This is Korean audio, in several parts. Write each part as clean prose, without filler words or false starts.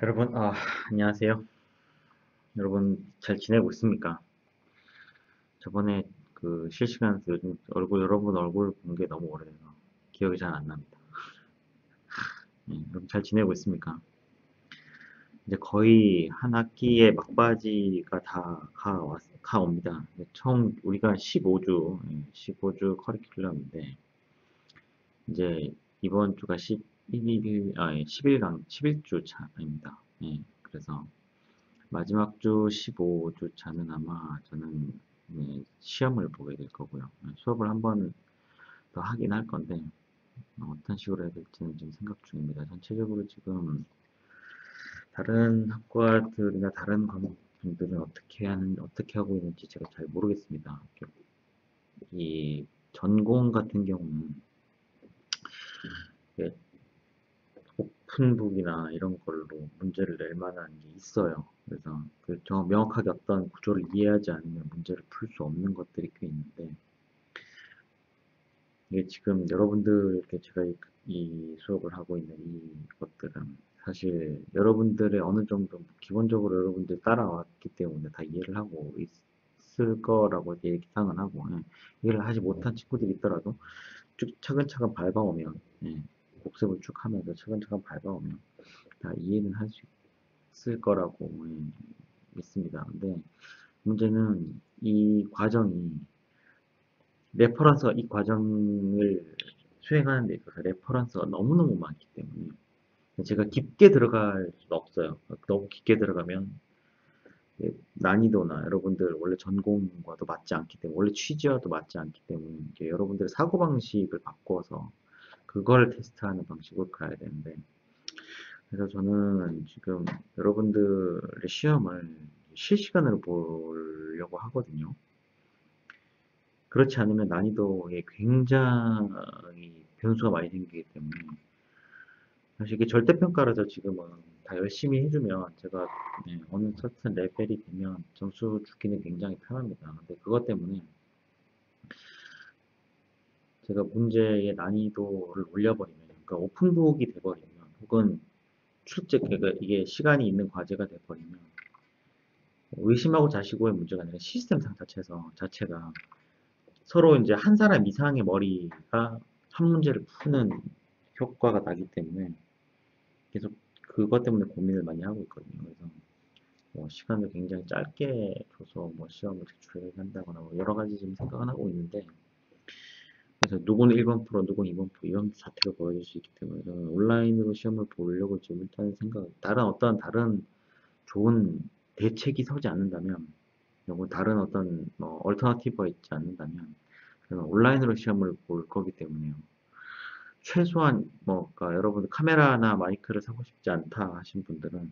여러분, 안녕하세요. 여러분, 잘 지내고 있습니까? 저번에 그 실시간에서 요즘 여러분 얼굴 본 게 너무 오래돼서 기억이 잘 안 납니다. 여러분 잘 지내고 있습니까? 이제 거의 한 학기의 막바지가 다 가옵니다. 이제 총 우리가 15주, 15주 커리큘럼인데, 이제 이번 주가 11일, 11주 차입니다. 그래서 마지막 주 15주 차는 아마 저는 시험을 보게 될 거고요. 수업을 한 번 더 하긴 할 건데 어떤 식으로 해야 될지는 지금 생각 중입니다. 전체적으로 지금 다른 학과들이나 다른 과목분들은 어떻게 하고 있는지 제가 잘 모르겠습니다. 이 전공 같은 경우는 이게 오픈북이나 이런 걸로 문제를 낼 만한 게 있어요. 그래서 명확하게 어떤 구조를 이해하지 않으면 문제를 풀 수 없는 것들이 꽤 있는데, 이게 지금 여러분들께 제가 이 수업을 하고 있는 이것들은 사실 여러분들의 어느 정도 기본적으로 여러분들 따라왔기 때문에 다 이해를 하고 있을 거라고 예상은 하고, 이해를 하지 못한 친구들이 있더라도 쭉 차근차근 밟아오면, 복습을 쭉 하면서 차근차근 밟아오면 다 이해는 할 수 있을 거라고 믿습니다. 근데 문제는 이 과정이 이 과정을 수행하는 데 있어서 레퍼런스가 너무너무 많기 때문에 제가 깊게 들어갈 수는 없어요. 너무 깊게 들어가면 난이도나 여러분들 원래 전공과도 맞지 않기 때문에, 원래 취지와도 맞지 않기 때문에 이제 여러분들의 사고방식을 바꿔서 그걸 테스트하는 방식으로 가야 되는데, 그래서 저는 지금 여러분들의 시험을 실시간으로 보려고 하거든요. 그렇지 않으면 난이도에 굉장히 변수가 많이 생기기 때문에, 사실 이게 절대평가라서 지금은 다 열심히 해주면 제가 어느 certain 레벨이 되면 점수 주기는 굉장히 편합니다. 근데 그것 때문에 제가 문제의 난이도를 올려버리면, 그러니까 오픈북이 돼버리면, 혹은 그러니까 이게 시간이 있는 과제가 돼버리면, 의심하고 자시고의 문제가 아니라 시스템상 자체가 서로 이제 한 사람 이상의 머리가 한 문제를 푸는 효과가 나기 때문에 계속 그것 때문에 고민을 많이 하고 있거든요. 그래서 뭐 시간을 굉장히 짧게 줘서 뭐 시험을 제출해야 한다거나 뭐 여러 가지 지금 생각은 하고 있는데, 그래서 누구는 1번 풀어, 누구는 2번 풀어 이런 사태가 벌어질 수 있기 때문에 저는 온라인으로 시험을 보려고 지금 일단 다른 좋은 대책이 서지 않는다면, 그리고 다른 어떤 뭐 얼터너티브가 있지 않는다면 저는 온라인으로 시험을 볼 거기 때문에요. 최소한 그러니까 여러분 카메라나 마이크를 사고 싶지 않다 하신 분들은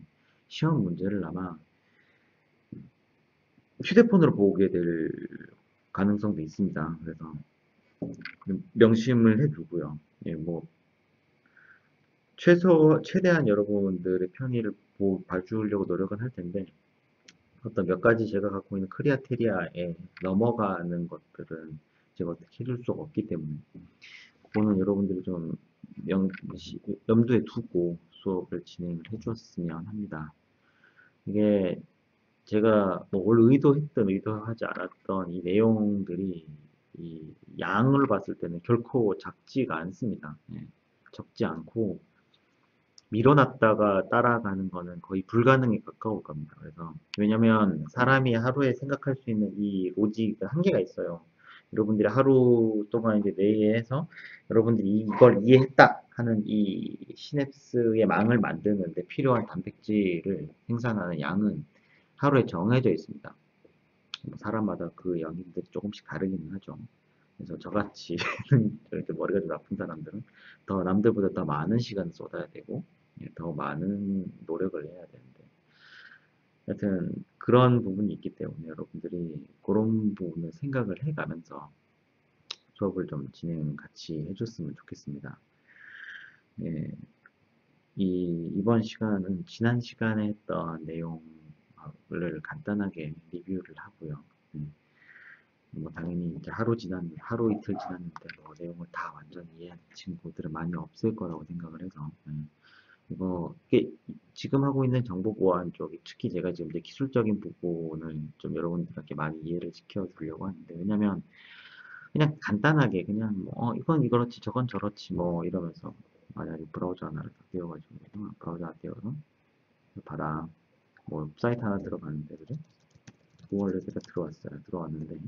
시험 문제를 아마 휴대폰으로 보게 될 가능성도 있습니다. 그래서 명심을 해두고요. 뭐 최대한 여러분들의 편의를 봐주려고 노력은 할 텐데, 어떤 몇 가지 제가 갖고 있는 크리아테리아에 넘어가는 것들은 제가 어떻게 해줄 수가 없기 때문에 그거는 여러분들이 좀 명, 염두에 두고 수업을 진행을 해주었으면 합니다. 이게 제가 뭐 원래 의도했든 의도하지 않았던 이 내용들이 이 양을 봤을 때는 결코 작지가 않습니다. 적지 않고 밀어놨다가 따라가는 거는 거의 불가능에 가까울 겁니다. 그래서 왜냐면 사람이 하루에 생각할 수 있는 이 로직이 한계가 있어요. 여러분들이 하루 동안 이제 내에서 여러분들이 이걸 이해했다 하는 이 시냅스의 망을 만드는데 필요한 단백질을 생산하는 양은 하루에 정해져 있습니다. 뭐 사람마다 그 양인들이 조금씩 다르기는 하죠. 그래서 저같이 이렇게 머리가 좀 나쁜 사람들은 더 남들보다 더 많은 시간을 쏟아야 되고, 더 많은 노력을 해야 되는데, 하여튼 그런 부분이 있기 때문에 여러분들이 그런 부분을 생각을 해가면서 수업을 좀 진행 같이 해줬으면 좋겠습니다. 예, 이번 시간은 지난 시간에 했던 내용을 간단하게 리뷰를 하고요. 음, 뭐 당연히 이제 하루 이틀 지났는데 뭐 내용을 다 완전히 이해한 친구들은 많이 없을 거라고 생각을 해서 이게 지금 하고 있는 정보 보안 쪽이 특히 제가 지금 이제 기술적인 부분을 좀 여러분들께 많이 이해를 시켜 주려고 하는데, 왜냐면 그냥 간단하게 그냥 뭐 이건 이렇지 저건 저렇지 뭐 이러면서 만약에 브라우저 하나를 딱 띄워가지고 브라우저 하나 띄워서 봐라 뭐 사이트 하나 들어갔는데 그죠? 구월렛에가 들어왔어요. 들어왔는데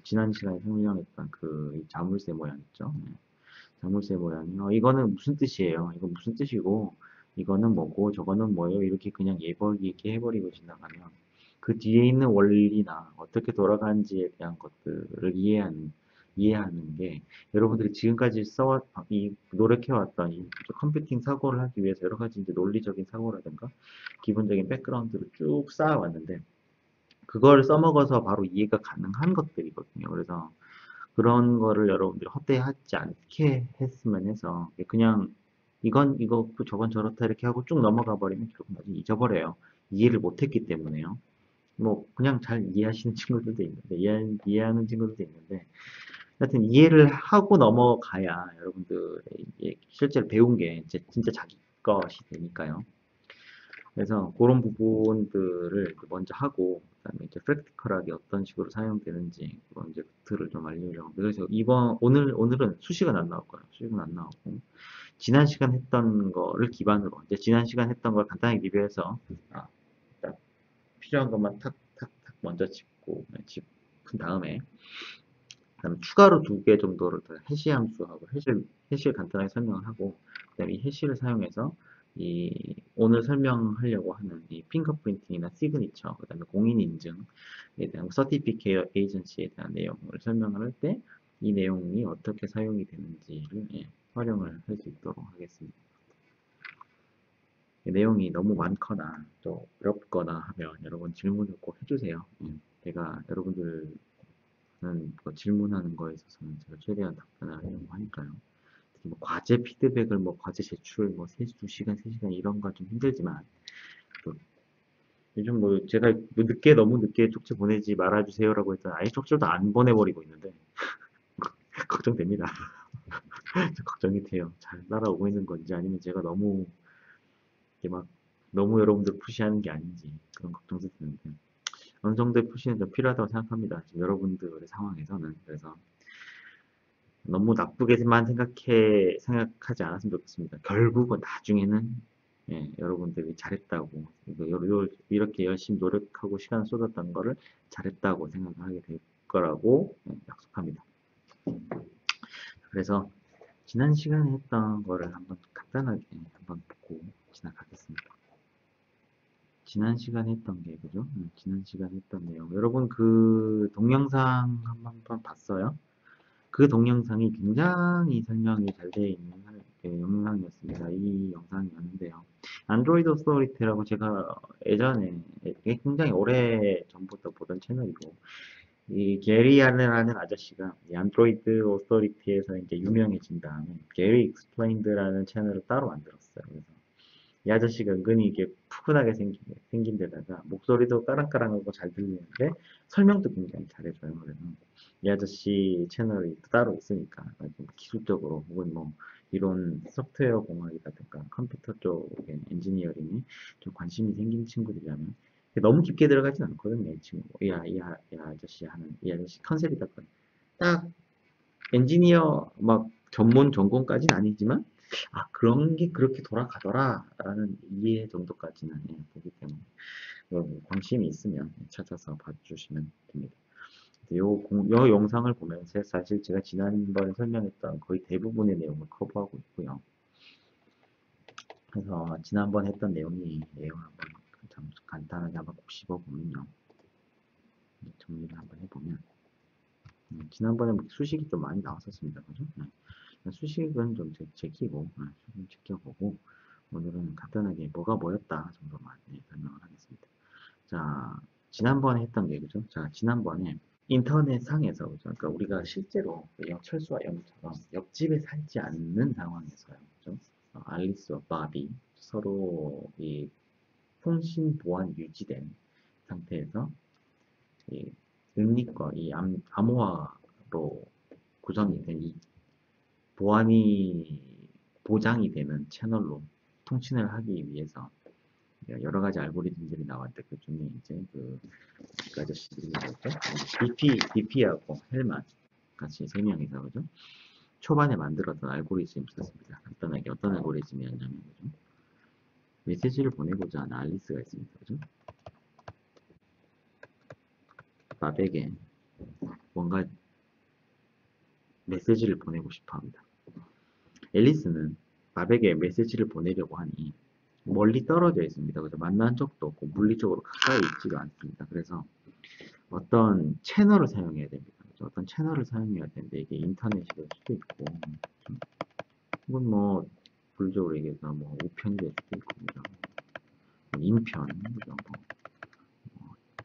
지난 시간에 설명했던 이 자물쇠 모양 있죠? 네. 자물쇠 모양이 이거는 무슨 뜻이에요? 이거 무슨 뜻이고 이거는 뭐고 저거는 뭐예요? 이렇게 그냥 예벌이게 해버리고 지나가면 그 뒤에 있는 원리나 어떻게 돌아가는지에 대한 것들을 이해하는 게 여러분들이 지금까지 노력해왔던 이 컴퓨팅 사고를 하기 위해서 여러 가지 이제 논리적인 사고라든가 기본적인 백그라운드를 쭉 쌓아왔는데 그걸 써먹어서 바로 이해가 가능한 것들이거든요. 그래서 그런 거를 여러분들이 헛되하지 않게 했으면 해서 그냥 이건 이거고 저건 저렇다 이렇게 하고 쭉 넘어가 버리면 결국 나중에 잊어버려요. 이해를 못했기 때문에요. 뭐 그냥 잘 이해하시는 친구들도 있는데 이해하는 친구들도 있는데 하여튼 이해를 하고 넘어가야 여러분들의 이제 실제로 배운 게 이제 진짜 자기 것이 되니까요. 그래서 그런 부분들을 먼저 하고 그다음에 이제 프랙티컬하게 어떤 식으로 사용되는지 그런 이제 루트를 좀 알려주려고 합니다. 그래서 오늘은 수식은 안 나올 거예요. 수식은 안 나오고 지난 시간 했던 거를 기반으로 이제 지난 시간 했던 걸 간단히 리뷰해서 딱 필요한 것만 탁탁탁 먼저 짚은 다음에 그다음에 추가로 2개 정도를 더 해시 함수하고 해시를 간단하게 설명을 하고 그다음에 이 해시를 사용해서 오늘 설명하려고 하는 이 핑거프린팅이나 시그니처 그다음에 공인 인증에 대한 서티피케이트 에이전시에 대한 내용을 설명을 할 때 이 내용이 어떻게 사용이 되는지를 활용을 할 수 있도록 하겠습니다. 내용이 너무 많거나 또 어렵거나 하면 여러분 질문을 꼭 해주세요. 제가 여러분들은 질문하는 거에 있어서는 제가 최대한 답변을 하려고 하니까요. 특히 뭐 과제 피드백을 과제 제출 2시간, 3시간 이런 거 좀 힘들지만 또 요즘 제가 너무 늦게 쪽지 보내지 말아주세요라고 했더니 아예 쪽지도 안 보내버리고 있는데 걱정됩니다. 걱정이 돼요. 잘 따라오고 있는 건지 아니면 제가 너무 이렇게 너무 여러분들 푸시하는 게 아닌지 그런 걱정도 드는데 어느 정도의 푸시는 좀 필요하다고 생각합니다. 지금 여러분들의 상황에서는. 그래서 너무 나쁘게만 생각하지 않았으면 좋겠습니다. 결국은 나중에는 여러분들이 잘했다고 이렇게 열심히 노력하고 시간을 쏟았던 거를 잘했다고 생각하게 될 거라고 약속합니다. 그래서 지난 시간에 했던 거를 한번 간단하게 한번 보고 지나가겠습니다. 지난 시간에 했던 게 그죠? 지난 시간에 했던 내용 여러분 그 동영상 한번 봤어요? 그 동영상이 굉장히 설명이 잘 되어 있는 영상이었습니다. 이 영상이었는데요. 안드로이드 오소리티라고 제가 예전에 굉장히 오래 전부터 보던 채널이고 이 게리 알렌라는 아저씨가 이 안드로이드 오소리티에서 이제 유명해진 다음에 게리 익스플레인드라는 채널을 따로 만들었어요. 그래서 이 아저씨가 은근히 이게 푸근하게 생긴 데다가 목소리도 까랑까랑하고 잘 들리는데 설명도 굉장히 잘해줘요. 그래서 이 아저씨 채널이 또 따로 있으니까 좀 기술적으로 혹은 이런 소프트웨어 공학이라든가 컴퓨터 쪽의 엔지니어링이 좀 관심이 생긴 친구들이라면 너무 깊게 들어가진 않거든요. 이 친구. 이 아저씨 컨셉이다. 딱 엔지니어 전문 전공까지는 아니지만 그런 게 그렇게 돌아가더라 라는 이해 정도까지는 보기 때문에 관심이 있으면 찾아서 봐주시면 됩니다. 요 영상을 보면 사실 제가 지난번에 설명했던 거의 대부분의 내용을 커버하고 있고요. 그래서 지난번 했던 내용 한번 좀 간단하게 한번 꼭 씹어보면요. 정리를 한번 해보면 지난번에 수식이 좀 많이 나왔었습니다. 그죠? 수식은 좀 제끼고 좀 지켜보고 오늘은 간단하게 뭐가 뭐였다 정도만 설명을 하겠습니다. 자, 지난번에 했던 게 그죠? 자, 지난번에 인터넷 상에서 그죠? 그러니까 우리가 실제로 철수와 영처럼 옆집에 살지 않는 상황에서요. 그죠? 알리스와 바비 서로 이 통신 보안 유지된 상태에서 이 은닉과 이 암호화로 구성이 된 이 보안이 보장이 되는 채널로 통신을 하기 위해서 여러 가지 알고리즘들이 나왔는데 그 중에 이제 그 아저씨들이 뭐였죠? BP하고 헬만 같이 세 명이서 그죠? 초반에 만들었던 알고리즘이 있었습니다. 간단하게 어떤 알고리즘이었냐면 그죠? 메시지를 보내고자 하는 알리스가 있습니다. 그죠? 바백에 뭔가 메시지를 보내고 싶어 합니다. 앨리스는 바백에 메시지를 보내려고 하니 멀리 떨어져 있습니다. 그래서 만난 적도 없고 물리적으로 가까이 있지도 않습니다. 그래서 어떤 채널을 사용해야 됩니다. 그죠? 어떤 채널을 사용해야 되는데 이게 인터넷이 될 수도 있고 혹은 뭐 불적으로 얘기해서 뭐 우편이 될 수도 있고 그죠? 인편 그죠?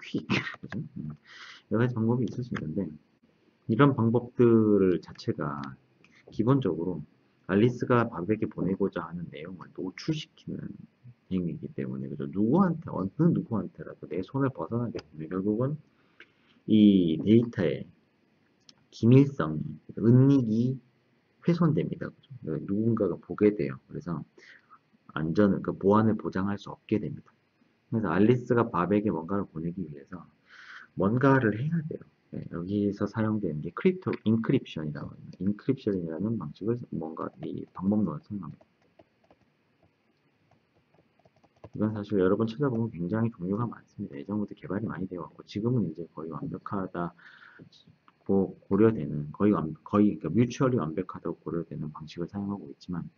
퀵 그죠? 여러 가지 방법이 있을 수 있는데 이런 방법들 자체가 기본적으로 알리스가 바백에 보내고자 하는 내용을 노출시키는 행위이기 때문에 그죠? 누구한테 어느 누구한테라도 내 손을 벗어나게 되면 결국은 이 데이터의 기밀성이 은닉이 훼손됩니다. 그죠? 누군가가 보게 돼요. 그래서 안전을 그러니까 보안을 보장할 수 없게 됩니다. 그래서 알리스가 바백에 뭔가를 보내기 위해서 뭔가를 해야 돼요. 네, 여기서 사용되는 게 크립토 인크립션이라고 합니다. 인크립션이라는 방식을 뭔가 이 방법론을 사용합니다. 이건 사실 여러 번 찾아보면 굉장히 종류가 많습니다. 예전부터 개발이 많이 되어 왔고 지금은 이제 거의 완벽하다 고려되는 거의 그러니까 뮤추얼리 완벽하다고 고려되는 방식을 사용하고 있지만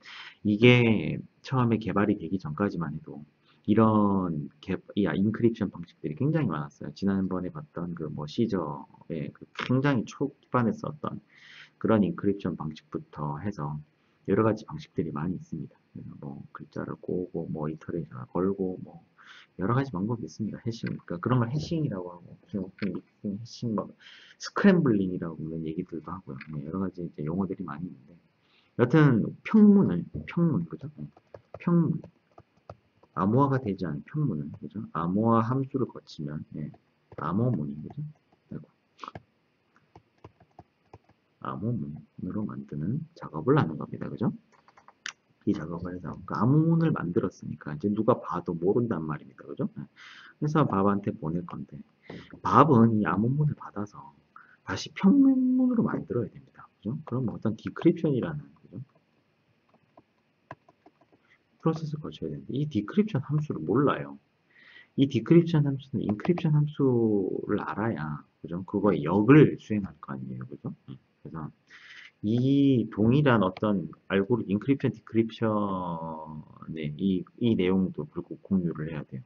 이게 처음에 개발이 되기 전까지만 해도 이런 이 인크립션 방식들이 굉장히 많았어요. 지난번에 봤던 그 뭐 시저의 그 굉장히 초반에 썼던 그런 인크립션 방식부터 해서 여러 가지 방식들이 많이 있습니다. 그래서 뭐 글자를 꼬고 뭐 이터레이션을 걸고 뭐 여러 가지 방법이 있습니다. 해싱, 그러니까 그런 걸 해싱이라고 하고 믹싱, 해싱, 뭐 스크램블링이라고 하는 얘기들도 하고요. 네, 여러 가지 이제 용어들이 많이 있는데 여튼 평문 그죠? 네, 평문 암호화가 되지 않은 평문은 그죠? 암호화 함수를 거치면 네, 암호문이 그죠? 아이고, 암호문으로 만드는 작업을 하는 겁니다. 그죠? 이 작업을 해서 그 암호문을 만들었으니까 이제 누가 봐도 모른단 말입니다. 그죠? 네. 그래서 밥한테 보낼 건데 밥은 이 암호문을 받아서 다시 평면문으로 만들어야 됩니다. 그죠? 그럼 어떤 디크립션이라는 그죠? 프로세스를 거쳐야 되는데 이 디크립션 함수를 몰라요. 이 디크립션 함수는 인크립션 함수를 알아야 그죠? 그거의 역을 수행할 거 아니에요. 그죠? 그래서 이 동일한 어떤 인크립션, 디크립션의 이 내용도 결국 공유를 해야 돼요.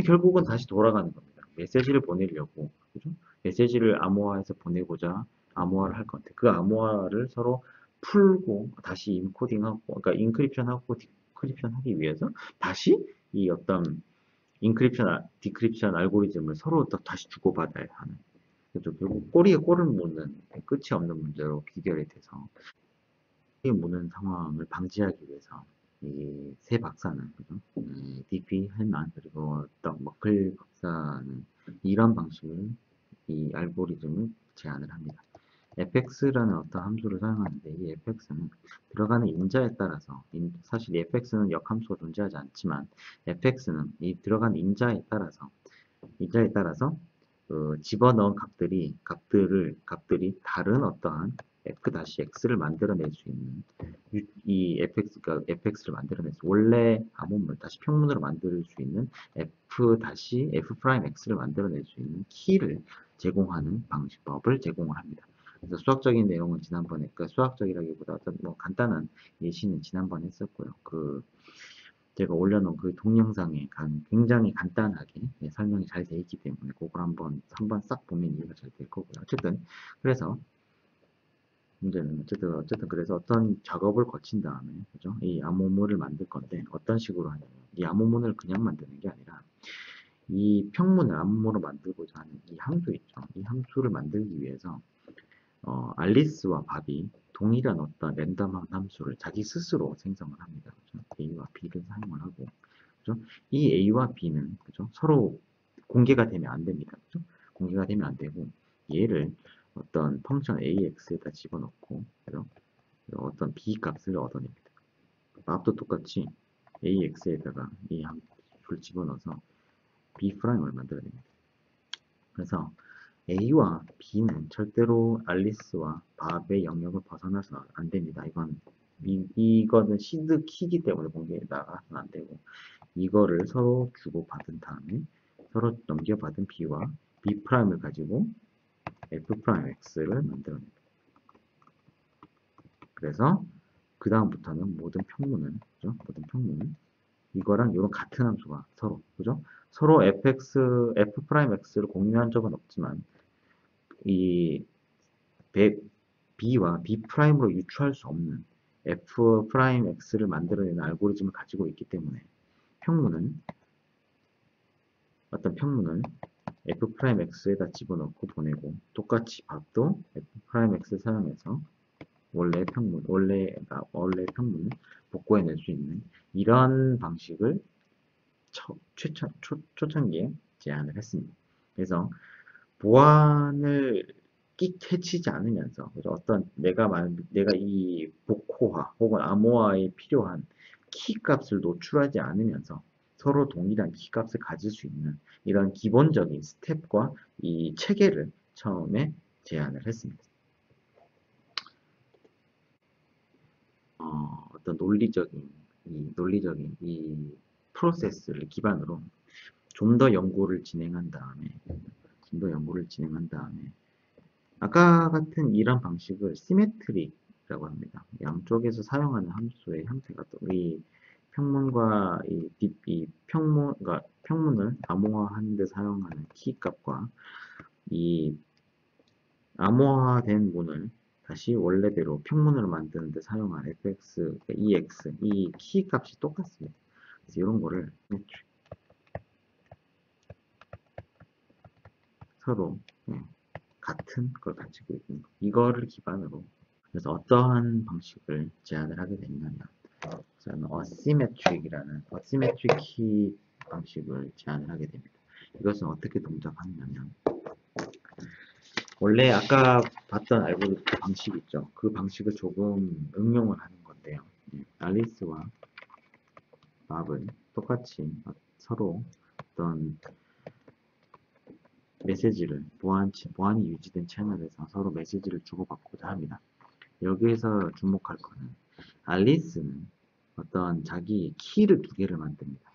결국은 다시 돌아가는 겁니다. 메시지를 보내려고, 그죠? 메시지를 암호화해서 보내고자 암호화를 할 건데, 그 암호화를 서로 풀고, 다시 인코딩하고, 그러니까 인크립션하고 디크립션 하기 위해서 다시 이 어떤 인크립션, 디크립션 알고리즘을 서로 또 다시 주고받아야 하는. 그죠? 결국 꼬리에 꼬리를 묻는 끝이 없는 문제로 귀결이 돼서 무는 상황을 방지하기 위해서 이 세 박사는 그죠? DP 헬만 그리고 또 머클 박사는 이런 방식을 이 알고리즘을 제안을 합니다. fx라는 어떤 함수를 사용하는데 이 fx는 들어가는 인자에 따라서 사실 이 fx는 역함수가 존재하지 않지만 fx는 이 들어간 인자에 따라서 집어넣은 값들이 다른 어떠한 f-x를 만들어낼 수 있는 이 fx를 만들어낼 수 원래 암호문 다시 평문으로 만들 수 있는 f-x를 만들어낼 수 있는 키를 제공하는 방식법을 제공을 합니다. 그래서 수학적인 내용은 지난번에 그러니까 수학적이라기보다 어떤 뭐 간단한 예시는 지난번에 했었고요. 제가 올려놓은 그 동영상에 굉장히 간단하게 설명이 잘 돼 있기 때문에 그걸 한번 싹 보면 이해가 잘 될 거고요. 어쨌든 그래서 문제는 어쨌든 그래서 어떤 작업을 거친 다음에 그죠? 이 암호문을 만들 건데 어떤 식으로 하냐면 이 암호문을 그냥 만드는 게 아니라 이 평문을 암호문으로 만들고자 하는 이 함수 있죠. 이 함수를 만들기 위해서 알리스와 밥이 동일한 어떤 랜덤한 함수를 자기 스스로 생성을 합니다. 그죠? A와 B를 사용을 하고, 그죠? 이 A와 B는 그죠? 서로 공개가 되면 안 됩니다. 그죠? 공개가 되면 안 되고, 얘를 어떤 펑션 AX에다 집어넣고, 그죠? 어떤 B 값을 얻어냅니다. 밥도 똑같이 AX에다가 이 함수를 집어넣어서 B'을 만들어야 됩니다. 그래서 A와 B는 절대로 알리스와 밥의 영역을 벗어나서 안 됩니다. 이거는 시드 키이기 때문에 공개에 나가서는 안 되고, 이거를 서로 주고받은 다음에 서로 넘겨받은 B와 B'을 가지고 F'X를 만들어냅니다. 그래서 그 다음부터는 모든 평문은, 그죠? 모든 평문은 이거랑 이런 같은 함수가 서로, 그죠? 서로 F'X를 공유한 적은 없지만 이 B와 B'으로 유추할 수 없는 F'X를 만들어내는 알고리즘을 가지고 있기 때문에 평문은 어떤 평문을 F'X에다 집어넣고 보내고, 똑같이 밥도 F'X 사용해서 원래 평문을 복구해낼 수 있는 이런 방식을 초창기에 제안을 했습니다. 그래서 보안을 끽 해치지 않으면서, 어떤 내가 이 복호화 혹은 암호화에 필요한 키 값을 노출하지 않으면서 서로 동일한 키 값을 가질 수 있는 이런 기본적인 스텝과 이 체계를 처음에 제안을 했습니다. 어떤 논리적인 이 프로세스를 기반으로 좀 더 연구를 진행한 다음에, 아까 같은 이런 방식을 시메트릭이라고 합니다. 양쪽에서 사용하는 함수의 형태가 이 평문과 이 평문을 암호화하는 데 사용하는 키 값과 이 암호화된 문을 다시 원래대로 평문으로 만드는 데 사용한 fx, ex, 이 키 값이 똑같습니다. 그래서 이런 거를 서로 같은 걸 가지고 있는 거. 이거를 기반으로 그래서 어떠한 방식을 제안을 하게 됐냐면, 저는 어시메트릭 키 방식을 제안을 하게 됩니다. 이것은 어떻게 동작하냐면, 원래 아까 봤던 알고리즘 방식 있죠. 그 방식을 조금 응용을 하는 건데요. 알리스와 밥은 똑같이 서로 어떤 메시지를 보안이 유지된 채널에서 서로 메시지를 주고받고자 합니다. 여기에서 주목할 거는, 알리스는 어떤 자기 키를 두 개를 만듭니다.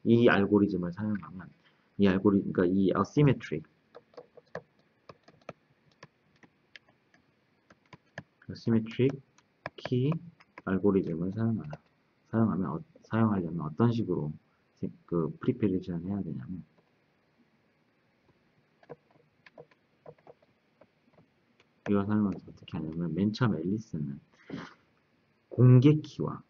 이 알고리즘을 사용하면 그러니까 이 어시메트릭 키 알고리즘을 사용하려면 어떤 식으로 그 프리페레이션을 해야 되냐면, 이걸 사용해서 어떻게 하냐면, 맨 처음 앨리스는 그러니까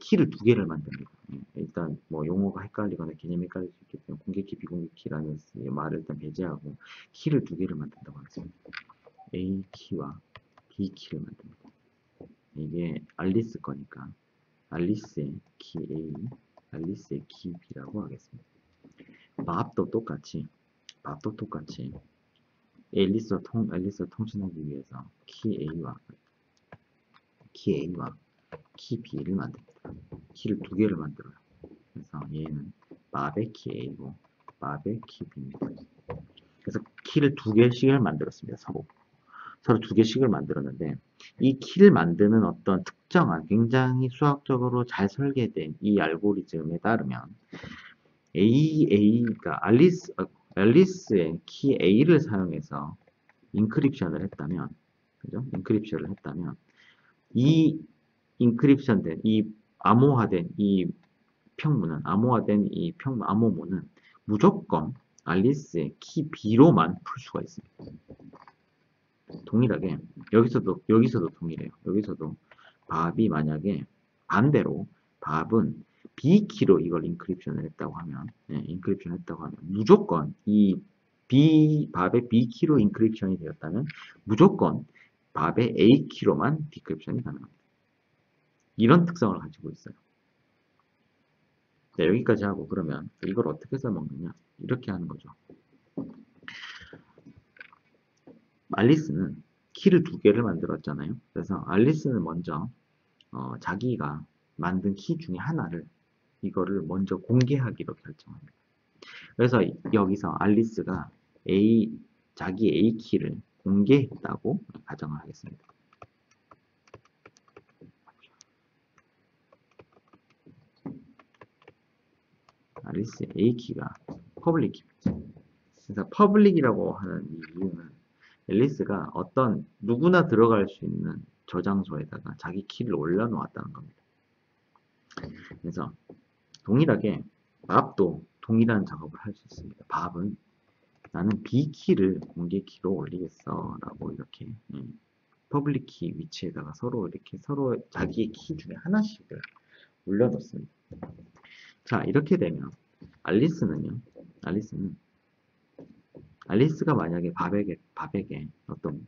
키를 두 개를 만듭니다. 일단 뭐 용어가 헷갈리거나 개념이 헷갈릴 수 있기 때문에 공개키, 비공개키라는 말을 일단 배제하고 키를 두 개를 만든다고 하겠습니다. A 키와 B 키를 만듭니다. 이게 알리스 거니까 알리스의 키 A, 알리스의 키 B라고 하겠습니다. 밥도 똑같이 앨리스와 통신하기 위해서 키 A와 키 B를 만듭니다. 키를 두 개를 만들어요. 그래서 얘는 밥의 키 A고 밥의 키 B입니다. 그래서 키를 두 개씩을 만들었습니다. 서로 두 개씩을 만들었는데, 이 키를 만드는 어떤 특정한 굉장히 수학적으로 잘 설계된 이 알고리즘에 따르면 그러니까 앨리스의 키 A를 사용해서 인크립션을 했다면, 그죠? 인크립션을 했다면, 이 인크립션된 이 암호화된 이 암호문은 무조건 알리스의 키 B로만 풀 수가 있습니다. 동일하게 여기서도 동일해요. 여기서도 밥이 만약에 반대로 밥은 B키로 이걸 인크립션을 했다고 하면, 무조건 밥의 B키로 인크립션이 되었다면 무조건 밥의 A키로만 디크립션이 가능합니다. 이런 특성을 가지고 있어요. 네, 여기까지 하고, 그러면 이걸 어떻게 써먹느냐, 이렇게 하는 거죠. 알리스는 키를 두 개를 만들었잖아요. 그래서 알리스는 먼저 자기가 만든 키 중에 하나를 이거를 먼저 공개하기로 결정합니다. 그래서 여기서 알리스가 자기 A키를 공개했다고 가정을 하겠습니다. 알리스의 A키가 퍼블릭입니다. 그래서 퍼블릭이라고 하는 이유는 앨리스가 어떤 누구나 들어갈 수 있는 저장소에다가 자기 키를 올려놓았다는 겁니다. 그래서 동일하게 밥도 동일한 작업을 할 수 있습니다. 밥은 나는 B키를 공개키로 올리겠어 라고 이렇게 퍼블릭 키 위치에다가 서로 자기의 키 중에 하나씩을 올려놓습니다. 자, 이렇게 되면 알리스가 만약에 밥에게 어떤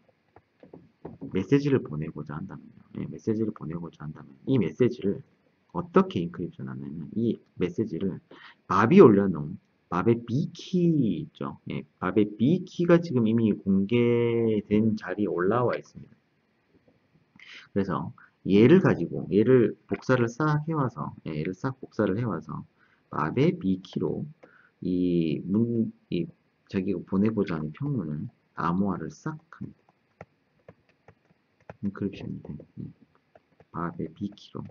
메시지를 보내고자 한다면요. 메시지를 보내고자 한다면 이 메시지를 어떻게 인크립션 하냐면 이 메시지를 밥이 올려놓은 밥의 B키 있죠. 밥의 B키가 지금 이미 공개된 자리에 올라와 있습니다. 그래서 얘를 복사를 싹 해와서 얘를 싹 복사를 해와서 밥의 B키로 이 자기가 보내고자 하는 평문을 암호화를 싹 합니다. 인크립션이 된 밥의 B키로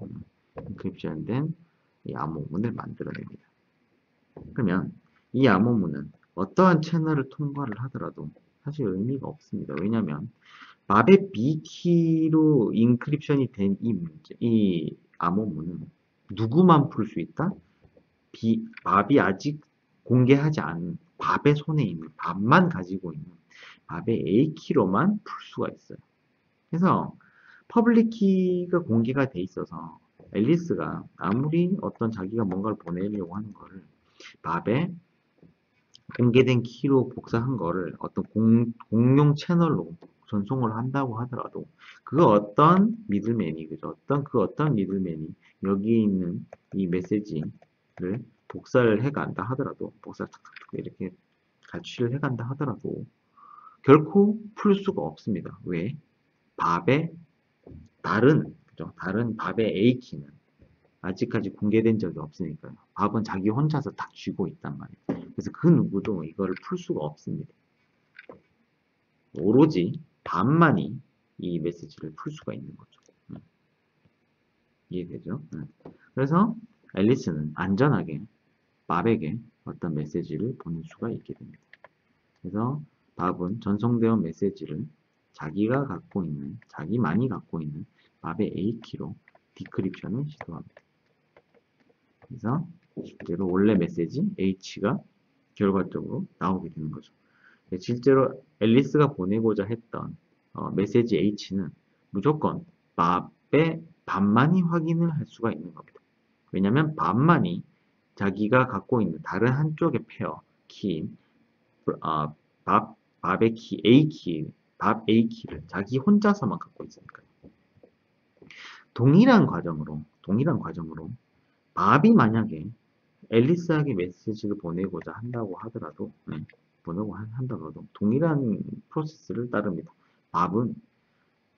인크립션 된 이 암호문을 만들어냅니다. 그러면 이 암호문은 어떠한 채널을 통과를 하더라도 사실 의미가 없습니다. 왜냐하면 밥의 B키로 인크립션이 된 이 암호문은 누구만 풀 수 있다? 밥이 아직 공개하지 않은 밥의 손에 있는 밥만 가지고 있는 밥의 A키로만 풀 수가 있어요. 그래서 퍼블릭 키가 공개가 돼 있어서 앨리스가 아무리 어떤 자기가 뭔가를 보내려고 하는 거를 밥에 공개된 키로 복사한 거를 어떤 공용 채널로 전송을 한다고 하더라도 그 어떤 미들맨이 그죠? 어떤 미들맨이 여기 있는 이 메시지를 복사를 해간다 하더라도 복사를 탁탁탁 이렇게 가치를 해간다 하더라도 결코 풀 수가 없습니다. 왜? 밥의 다른 밥의 A키는 아직까지 공개된 적이 없으니까요. 밥은 자기 혼자서 딱 쥐고 있단 말이에요. 그래서 그 누구도 이거를 풀 수가 없습니다. 오로지 밥만이 이 메시지를 풀 수가 있는 거죠. 이해되죠? 그래서 앨리스는 안전하게 밥에게 어떤 메시지를 보낼 수가 있게 됩니다. 그래서 밥은 전송되어 메시지를 자기만이 갖고 있는 밥의 A키로 디크립션을 시도합니다. 그래서 실제로 원래 메시지 H가 결과적으로 나오게 되는 거죠. 실제로 앨리스가 보내고자 했던 메시지 H는 무조건 밥만이 확인을 할 수가 있는 겁니다. 왜냐하면 밥만이 자기가 갖고 있는 다른 한쪽의 페어 키인 밥의 밥 A키를 자기 혼자서만 갖고 있으니까요. 동일한 과정으로 밥이 만약에 앨리스에게 메시지를 보내고자 한다고 하더라도 동일한 프로세스를 따릅니다. 밥은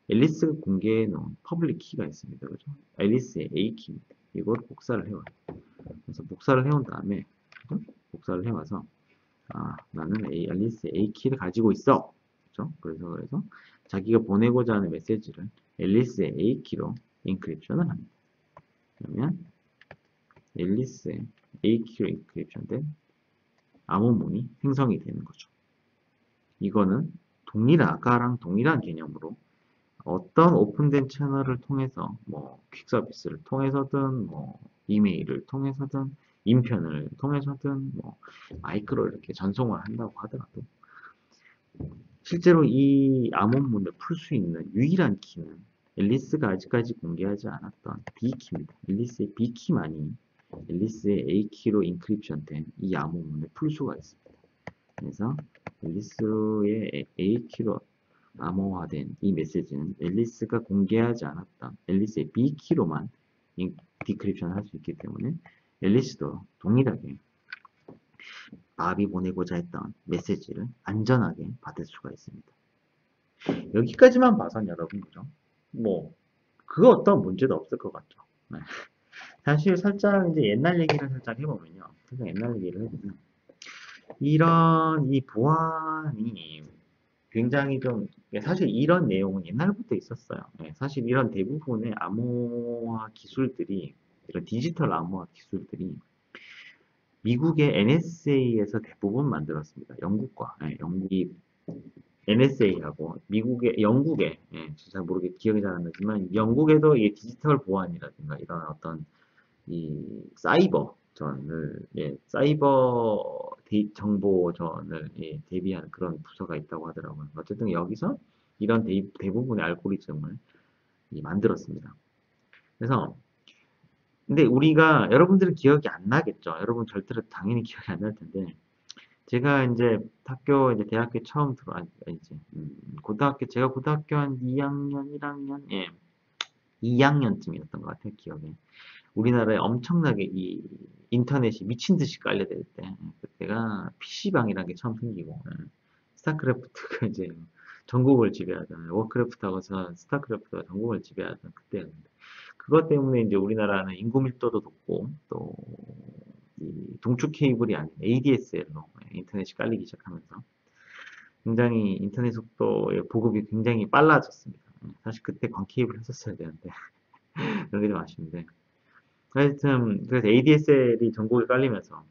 앨리스가 공개해 놓은 퍼블릭 키가 있습니다. 그죠? 앨리스의 A키입니다. 이걸 복사를 해와요. 그래서 복사를 해온 다음에 복사를 해와서 나는 앨리스의 A키를 가지고 있어. 그죠? 그래서 자기가 보내고자 하는 메시지를 앨리스의 A키로 인크립션을 합니다. 그러면 앨리스의 A키로 인크립션된 암호문이 생성이 되는 거죠. 이거는 아까랑 동일한 개념으로 어떤 오픈된 채널을 통해서 퀵 서비스를 통해서든 이메일을 통해서든 인편을 통해서든 마이크로 이렇게 전송을 한다고 하더라도 실제로 이 암호문을 풀 수 있는 유일한 키는 앨리스가 아직까지 공개하지 않았던 B키입니다. 앨리스의 B키만이 앨리스의 A키로 인크립션 된 이 암호문을 풀 수가 있습니다. 그래서 앨리스의 A키로 암호화된 이 메시지는 앨리스가 공개하지 않았던 앨리스의 B키로만 디크립션 할 수 있기 때문에 앨리스도 동일하게 밥이 보내고자 했던 메시지를 안전하게 받을 수가 있습니다. 여기까지만 봐선 여러분 그죠? 그 어떤 문제도 없을 것 같죠. 네. 사실 살짝 이제 옛날 얘기를 살짝 해보면요. 살짝 옛날 얘기를 해보면, 이런 이 보안이 굉장히 좀, 예, 사실 이런 내용은 옛날부터 있었어요. 예, 사실 이런 대부분의 암호화 기술들이, 이런 디지털 암호화 기술들이 미국의 NSA에서 대부분 만들었습니다. 영국과, 예, 영국이 NSA하고 영국의, 예, 잘 모르게 기억이 잘 안 나지만, 영국에도 이 디지털 보안이라든가 이런 어떤 이 사이버전을, 예, 정보전을, 예, 대비하는 그런 부서가 있다고 하더라고요. 어쨌든 여기서 이런 대부분의 알고리즘을 만들었습니다. 그래서 근데 우리가 여러분들은 기억이 안 나겠죠. 여러분 절대로 당연히 기억이 안 날 텐데 제가 이제 이제 대학교 처음 이제 제가 고등학교 한 2학년, 1학년, 예, 2학년쯤이었던 것 같아요, 기억에. 우리나라에 엄청나게 이 인터넷이 미친 듯이 깔려들 때, 그때가 PC방이라는 게 처음 생기고, 예. 스타크래프트가 이제 전국을 지배하던, 워크래프트하고서 스타크래프트가 전국을 지배하던 그때였는데, 그것 때문에 이제 우리나라는 인구 밀도도 높고, 또, 이 동축 케이블이 아닌 ADSL로 인터넷이 깔리기 시작하면서, 굉장히 인터넷 속도의 보급이 굉장히 빨라졌습니다. 사실 그때 광 케이블 했었어야 되는데, 그런 게 좀 아쉬운데. 하여튼 그래서 ADSL이 전국에 깔리면서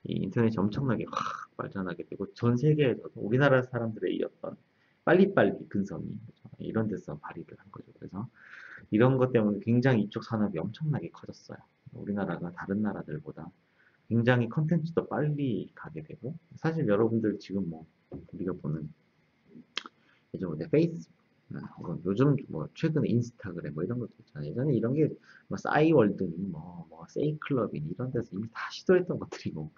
이 인터넷이 엄청나게 확 발전하게 되고 전 세계에서도 우리나라 사람들의 이 어떤 빨리빨리 근성이 이런 데서 발휘를 한 거죠. 그래서 이런 것 때문에 굉장히 이쪽 산업이 엄청나게 커졌어요. 우리나라가 다른 나라들보다 굉장히 컨텐츠도 빨리 가게 되고 사실 여러분들 지금 뭐 우리가 보는 예전에 페이스북, 요즘 뭐 최근에 인스타그램 뭐 이런 것도 있잖아요. 예전에 이런 게 뭐 싸이월드니 뭐 세이클럽이니 이런 데서 이미 다 시도했던 것들이고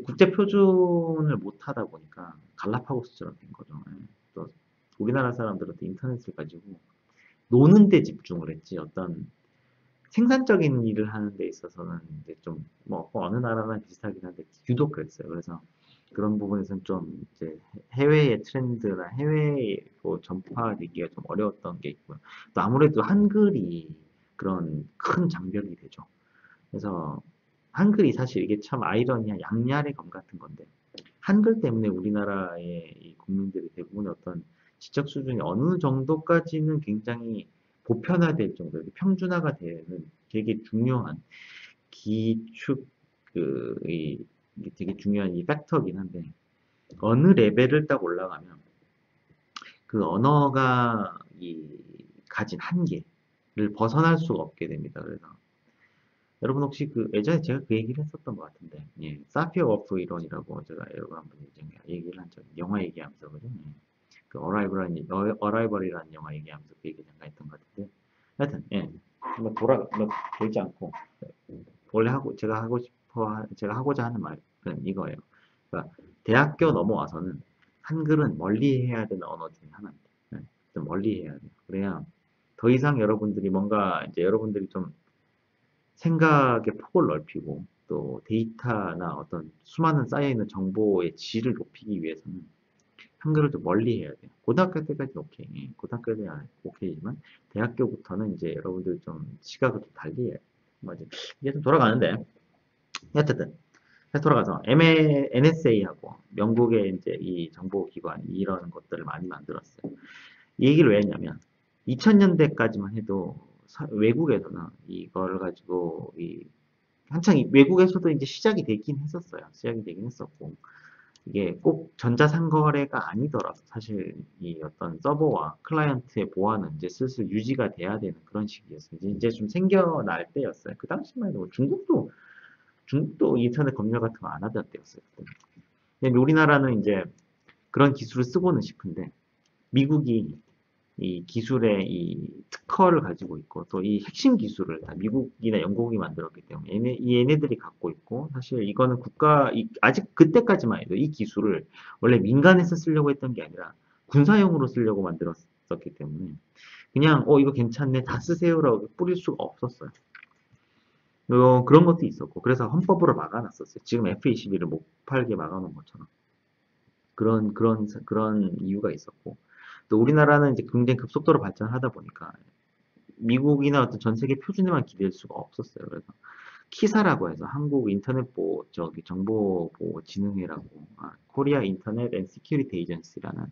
국제 표준을 못 하다 보니까 갈라파고스처럼 된 거죠. 예. 또 우리나라 사람들은 또 인터넷을 가지고 노는 데 집중을 했지 어떤 생산적인 일을 하는 데 있어서는 이제 좀 뭐 어느 나라나 비슷하긴 한데 유독 그랬어요. 그래서 그런 부분에서는 좀 이제 해외의 트렌드나 해외로 전파되기가 좀 어려웠던 게 있고요. 또 아무래도 한글이 그런 큰 장벽이 되죠. 그래서 한글이 사실 이게 참 아이러니한 양날의 검 같은 건데 한글 때문에 우리나라의 이 국민들이 대부분의 어떤 지적 수준이 어느 정도까지는 굉장히 보편화될 정도, 평준화가 되는 되게 중요한 기축, 이게 되게 중요한 이 팩터긴 한데, 어느 레벨을 딱 올라가면 그 언어가 가진 한계를 벗어날 수가 없게 됩니다. 그래서 여러분 혹시 예전에 제가 그 얘기를 했었던 것 같은데, 예, 사피어 워프 이론이라고 제가 여러 번 한번 예전에 얘기를 한 적이, 영화 얘기하면서, 그죠? 예. 어라이벌이라는 영화 얘기하면서 그 얘기 잠깐 했던 것 같은데, 하여튼, 예, 뭐 돌지 않고, 원래 제가 하고자 하는 말은 이거예요. 그러니까, 대학교 넘어와서는 한글은 멀리 해야 되는 언어 중에 하나입니다. 예, 좀 멀리 해야 돼요. 그래야 더 이상 여러분들이 뭔가, 이제 여러분들이 좀 생각의 폭을 넓히고 또 데이터나 어떤 수많은 쌓여있는 정보의 질을 높이기 위해서는 한글을 좀 멀리 해야 돼요. 고등학교 때까지는 오케이. 예, 고등학교 때는 오케이지만 대학교부터는 이제 여러분들 좀 시각을 좀 달리 해야 돼요. 맞아. 이게 좀 돌아가는데 어쨌든 다시 돌아가서 NSA하고 영국의 이제 이 정보기관 이런 것들을 많이 만들었어요. 이 얘기를 왜 했냐면 2000년대까지만 해도 외국에서는 이걸 가지고 한창 외국에서도 이제 시작이 되긴 했었어요. 시작이 되긴 했었고 이게 꼭 전자상거래가 아니더라도 사실 이 어떤 서버와 클라이언트의 보안은 이제 슬슬 유지가 돼야 되는 그런 시기였어요. 이제 좀 생겨날 때였어요. 그 당시만 해도 중국도 인터넷 검열 같은 거 안 하던 때였어요. 근데 우리나라는 이제 그런 기술을 쓰고는 싶은데 미국이 이 기술의 이 특허를 가지고 있고 또 이 핵심 기술을 다 미국이나 영국이 만들었기 때문에 얘네들이 갖고 있고 사실 이거는 아직 그때까지만 해도 이 기술을 원래 민간에서 쓰려고 했던 게 아니라 군사용으로 쓰려고 만들었었기 때문에 그냥 이거 괜찮네 다 쓰세요라고 뿌릴 수가 없었어요. 그런 것도 있었고 그래서 헌법으로 막아놨었어요. 지금 F-21을 못 팔게 막아놓은 것처럼 그런 이유가 있었고 또 우리나라는 이제 굉장히 급속도로 발전하다 보니까 미국이나 어떤 전 세계 표준에만 기댈 수가 없었어요. 그래서 키사라고 해서 한국 인터넷 정보보호진흥회라고, 코리아 인터넷 앤 시큐리티 에이전시라는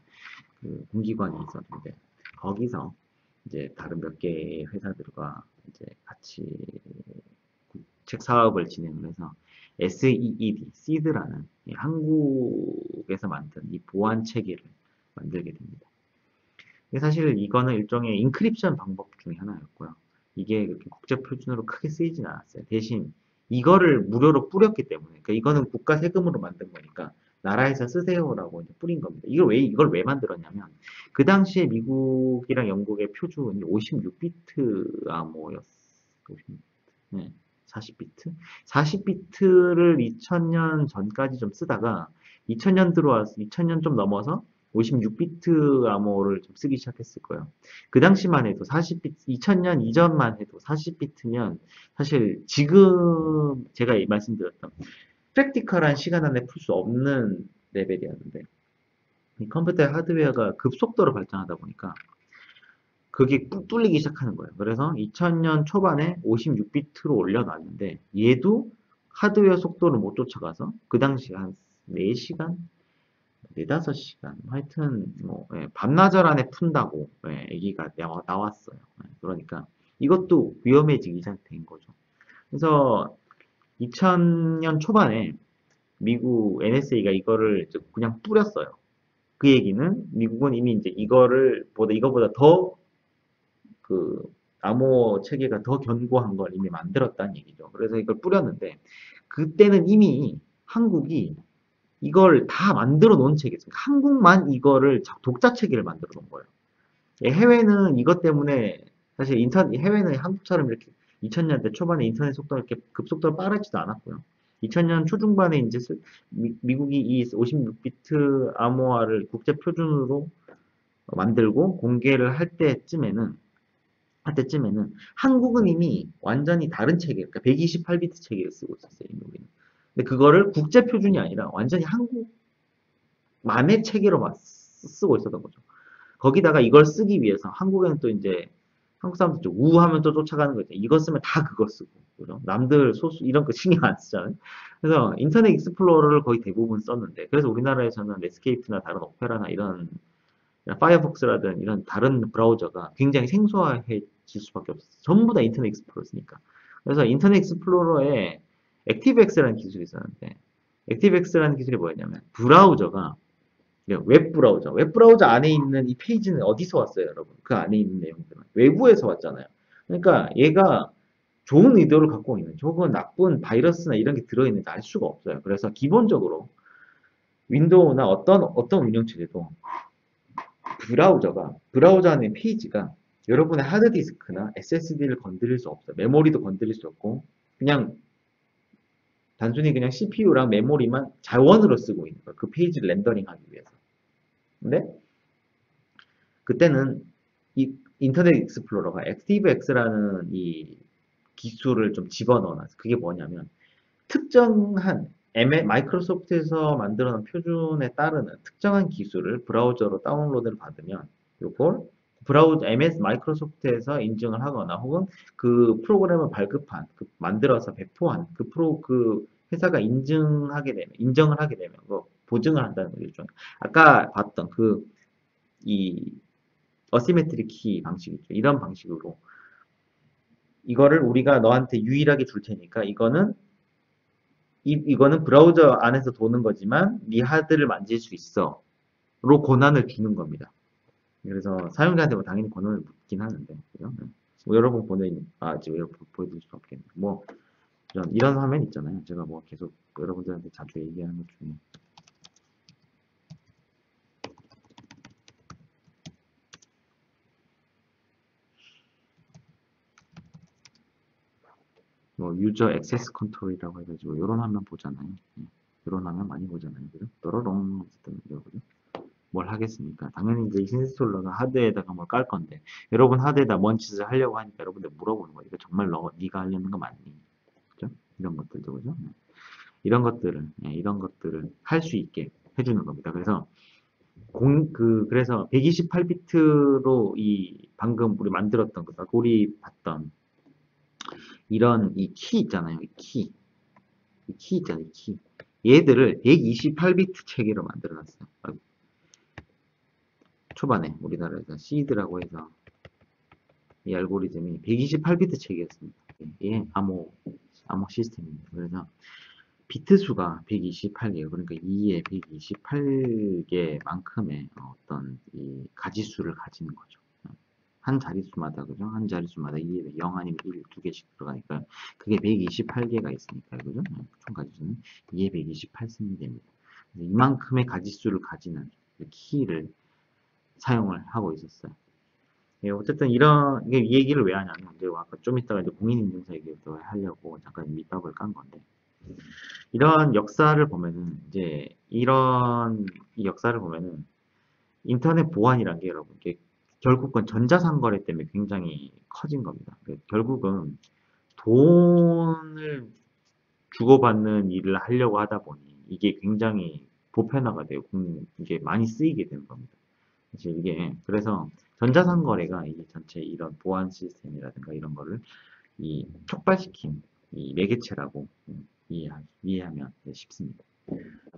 그 공기관이 있었는데, 거기서 이제 다른 몇 개의 회사들과 이제 같이 책 사업을 진행을 해서 SEED, SEED라는 한국에서 만든 이 보안 체계를 만들게 됩니다. 사실 이거는 일종의 인크립션 방법 중에 하나였고요. 이게 그렇게 국제 표준으로 크게 쓰이진 않았어요. 대신 이거를 무료로 뿌렸기 때문에, 그러니까 이거는 국가 세금으로 만든 거니까 나라에서 쓰세요라고 이제 뿌린 겁니다. 이걸 왜 만들었냐면, 그 당시에 미국이랑 영국의 표준이 56비트 암호였, 50, 네, 40비트? 40비트를 2000년 전까지 좀 쓰다가 2000년 들어와서 2000년 좀 넘어서 56비트 암호를 좀 쓰기 시작했을 거예요. 그 당시만 해도 40비트, 2000년 이전만 해도 40비트면 사실 지금 제가 말씀드렸던 프랙티컬한 시간 안에 풀 수 없는 레벨이었는데, 이 컴퓨터의 하드웨어가 급속도로 발전하다 보니까 그게 뚝 뚫리기 시작하는 거예요. 그래서 2000년 초반에 56비트로 올려놨는데, 얘도 하드웨어 속도를 못 쫓아가서 그 당시 한 4시간? 4~5시간. 하여튼, 뭐, 밤낮을 안에 푼다고, 얘기가 나왔어요. 그러니까 이것도 위험해지기 시작된 거죠. 그래서 2000년 초반에 미국 NSA가 이거를 그냥 뿌렸어요. 그 얘기는 미국은 이미 이제 이거보다 더 그 암호 체계가 더 견고한 걸 이미 만들었다는 얘기죠. 그래서 이걸 뿌렸는데, 그때는 이미 한국이 이걸 다 만들어 놓은 체계죠. 한국만 이거를 독자 체계를 만들어 놓은 거예요. 해외는 이것 때문에 사실 해외는 한국처럼 이렇게 2000년대 초반에 인터넷 속도가 이렇게 급속도로 빠르지도 않았고요. 2000년 초중반에 이제 미국이 이 56비트 암호화를 국제 표준으로 만들고 공개를 할 때쯤에는 한국은 이미 완전히 다른 체계, 그러니까 128비트 체계를 쓰고 있었어요, 미국에는. 근데 그거를 국제 표준이 아니라 완전히 한국만의 체계로 쓰고 있었던 거죠. 거기다가 이걸 쓰기 위해서 한국에는 또 이제 한국 사람들 좀 우하면 또 쫓아가는 거죠. 이거 쓰면 다 그거 쓰고, 그죠? 남들 소수 이런 거 신경 안 쓰잖아요. 그래서 인터넷 익스플로러를 거의 대부분 썼는데, 그래서 우리나라에서는 넷스케이프나 다른 오페라나 이런 파이어폭스라든 이런 다른 브라우저가 굉장히 생소해질 수밖에 없어요. 전부 다 인터넷 익스플로러 쓰니까. 그래서 인터넷 익스플로러에 액티브엑스라는 기술이 있었는데, 액티브엑스라는 기술이 뭐였냐면, 웹브라우저 안에 있는 이 페이지는 어디서 왔어요, 여러분? 그 안에 있는 내용들은 외부에서 왔잖아요. 그러니까 얘가 좋은 의도를 갖고 있는지 혹은 나쁜 바이러스나 이런 게 들어있는지 알 수가 없어요. 그래서 기본적으로 윈도우나 어떤 운영체제도 브라우저 안에 페이지가 여러분의 하드디스크나 SSD를 건드릴 수 없어요. 메모리도 건드릴 수 없고, 그냥 단순히 그냥 CPU랑 메모리만 자원으로 쓰고 있는 거예요. 그 페이지를 렌더링하기 위해서. 근데 그때는 이 인터넷 익스플로러가 액티브엑스라는 이 기술을 좀 집어넣어놨어요. 그게 뭐냐면, 특정한 마이크로소프트에서 만들어 놓은 표준에 따르는 특정한 기술을 브라우저로 다운로드를 받으면 요걸 MS 마이크로소프트에서 인증을 하거나 혹은 그 프로그램을 만들어서 배포한 그 회사가 인정을 하게 되면 보증을 한다는 거죠. 아까 봤던 이 어시메트릭 키 방식이죠. 이런 방식으로 이거를 우리가 너한테 유일하게 줄 테니까 이거는 브라우저 안에서 도는 거지만 네 하드를 만질 수 있어 로 권한을 주는 겁니다. 그래서 사용자한테 뭐 당연히 권한을 묻긴 하는데, 그죠? 네. 뭐 여러분 지금 여러분 보여드릴 수 없겠네. 뭐 이런 화면 있잖아요. 제가 뭐 계속 여러분들한테 자주 얘기하는 것 중에 뭐 유저 액세스 컨트롤이라고 해가지고 이런 화면 보잖아요. 이런 화면 많이 보잖아요. 그죠? 또로롱 어쨌든 그죠? 뭘 하겠습니까? 당연히 이제 인스톨러가 하드에다가 뭘 깔 건데, 여러분 하드에다 뭔 짓을 하려고 하니까 여러분들 물어보는 거예요. 이거 정말 네가 하려는 거 맞니? 그죠? 이런 것들도 그죠? 이런 것들을 할 수 있게 해주는 겁니다. 그래서 그래서 128비트로 방금 우리 만들었던 우리 봤던 이런 이 키 있잖아요. 이 키 있잖아요. 이 키. 얘들을 128비트 체계로 만들어 놨어요. 초반에 우리나라에서 시드라고 해서 이 알고리즘이 128비트 체계였습니다. 이게 암호 시스템입니다. 그래서 비트 수가 128개예요. 그러니까 2에 128개만큼의 어떤 이 가지수를 가지는 거죠. 한 자릿수마다, 그죠? 한 자릿수마다 2에 0 아니면 1, 두 개씩 들어가니까 그게 128개가 있으니까, 그죠? 총 가지수는 2에 128 쓰면 됩니다. 그래서 이만큼의 가지수를 가지는 키를 사용을 하고 있었어요. 예, 어쨌든 이 얘기를 왜 하냐면, 이제 아까 좀 이따가 이제 공인인증서 얘기도 하려고 잠깐 밑밥을 깐 건데, 이런 역사를 보면은, 이 역사를 보면은, 인터넷 보안이란 게 여러분, 이게 결국은 전자상거래 때문에 굉장히 커진 겁니다. 결국은 돈을 주고받는 일을 하려고 하다 보니, 이게 굉장히 보편화가 되고, 이게 많이 쓰이게 되는 겁니다. 사실 그래서 전자상거래가 이 전체 이런 보안 시스템이라든가 이런 거를 촉발시킨 이 매개체라고 이해하면 쉽습니다.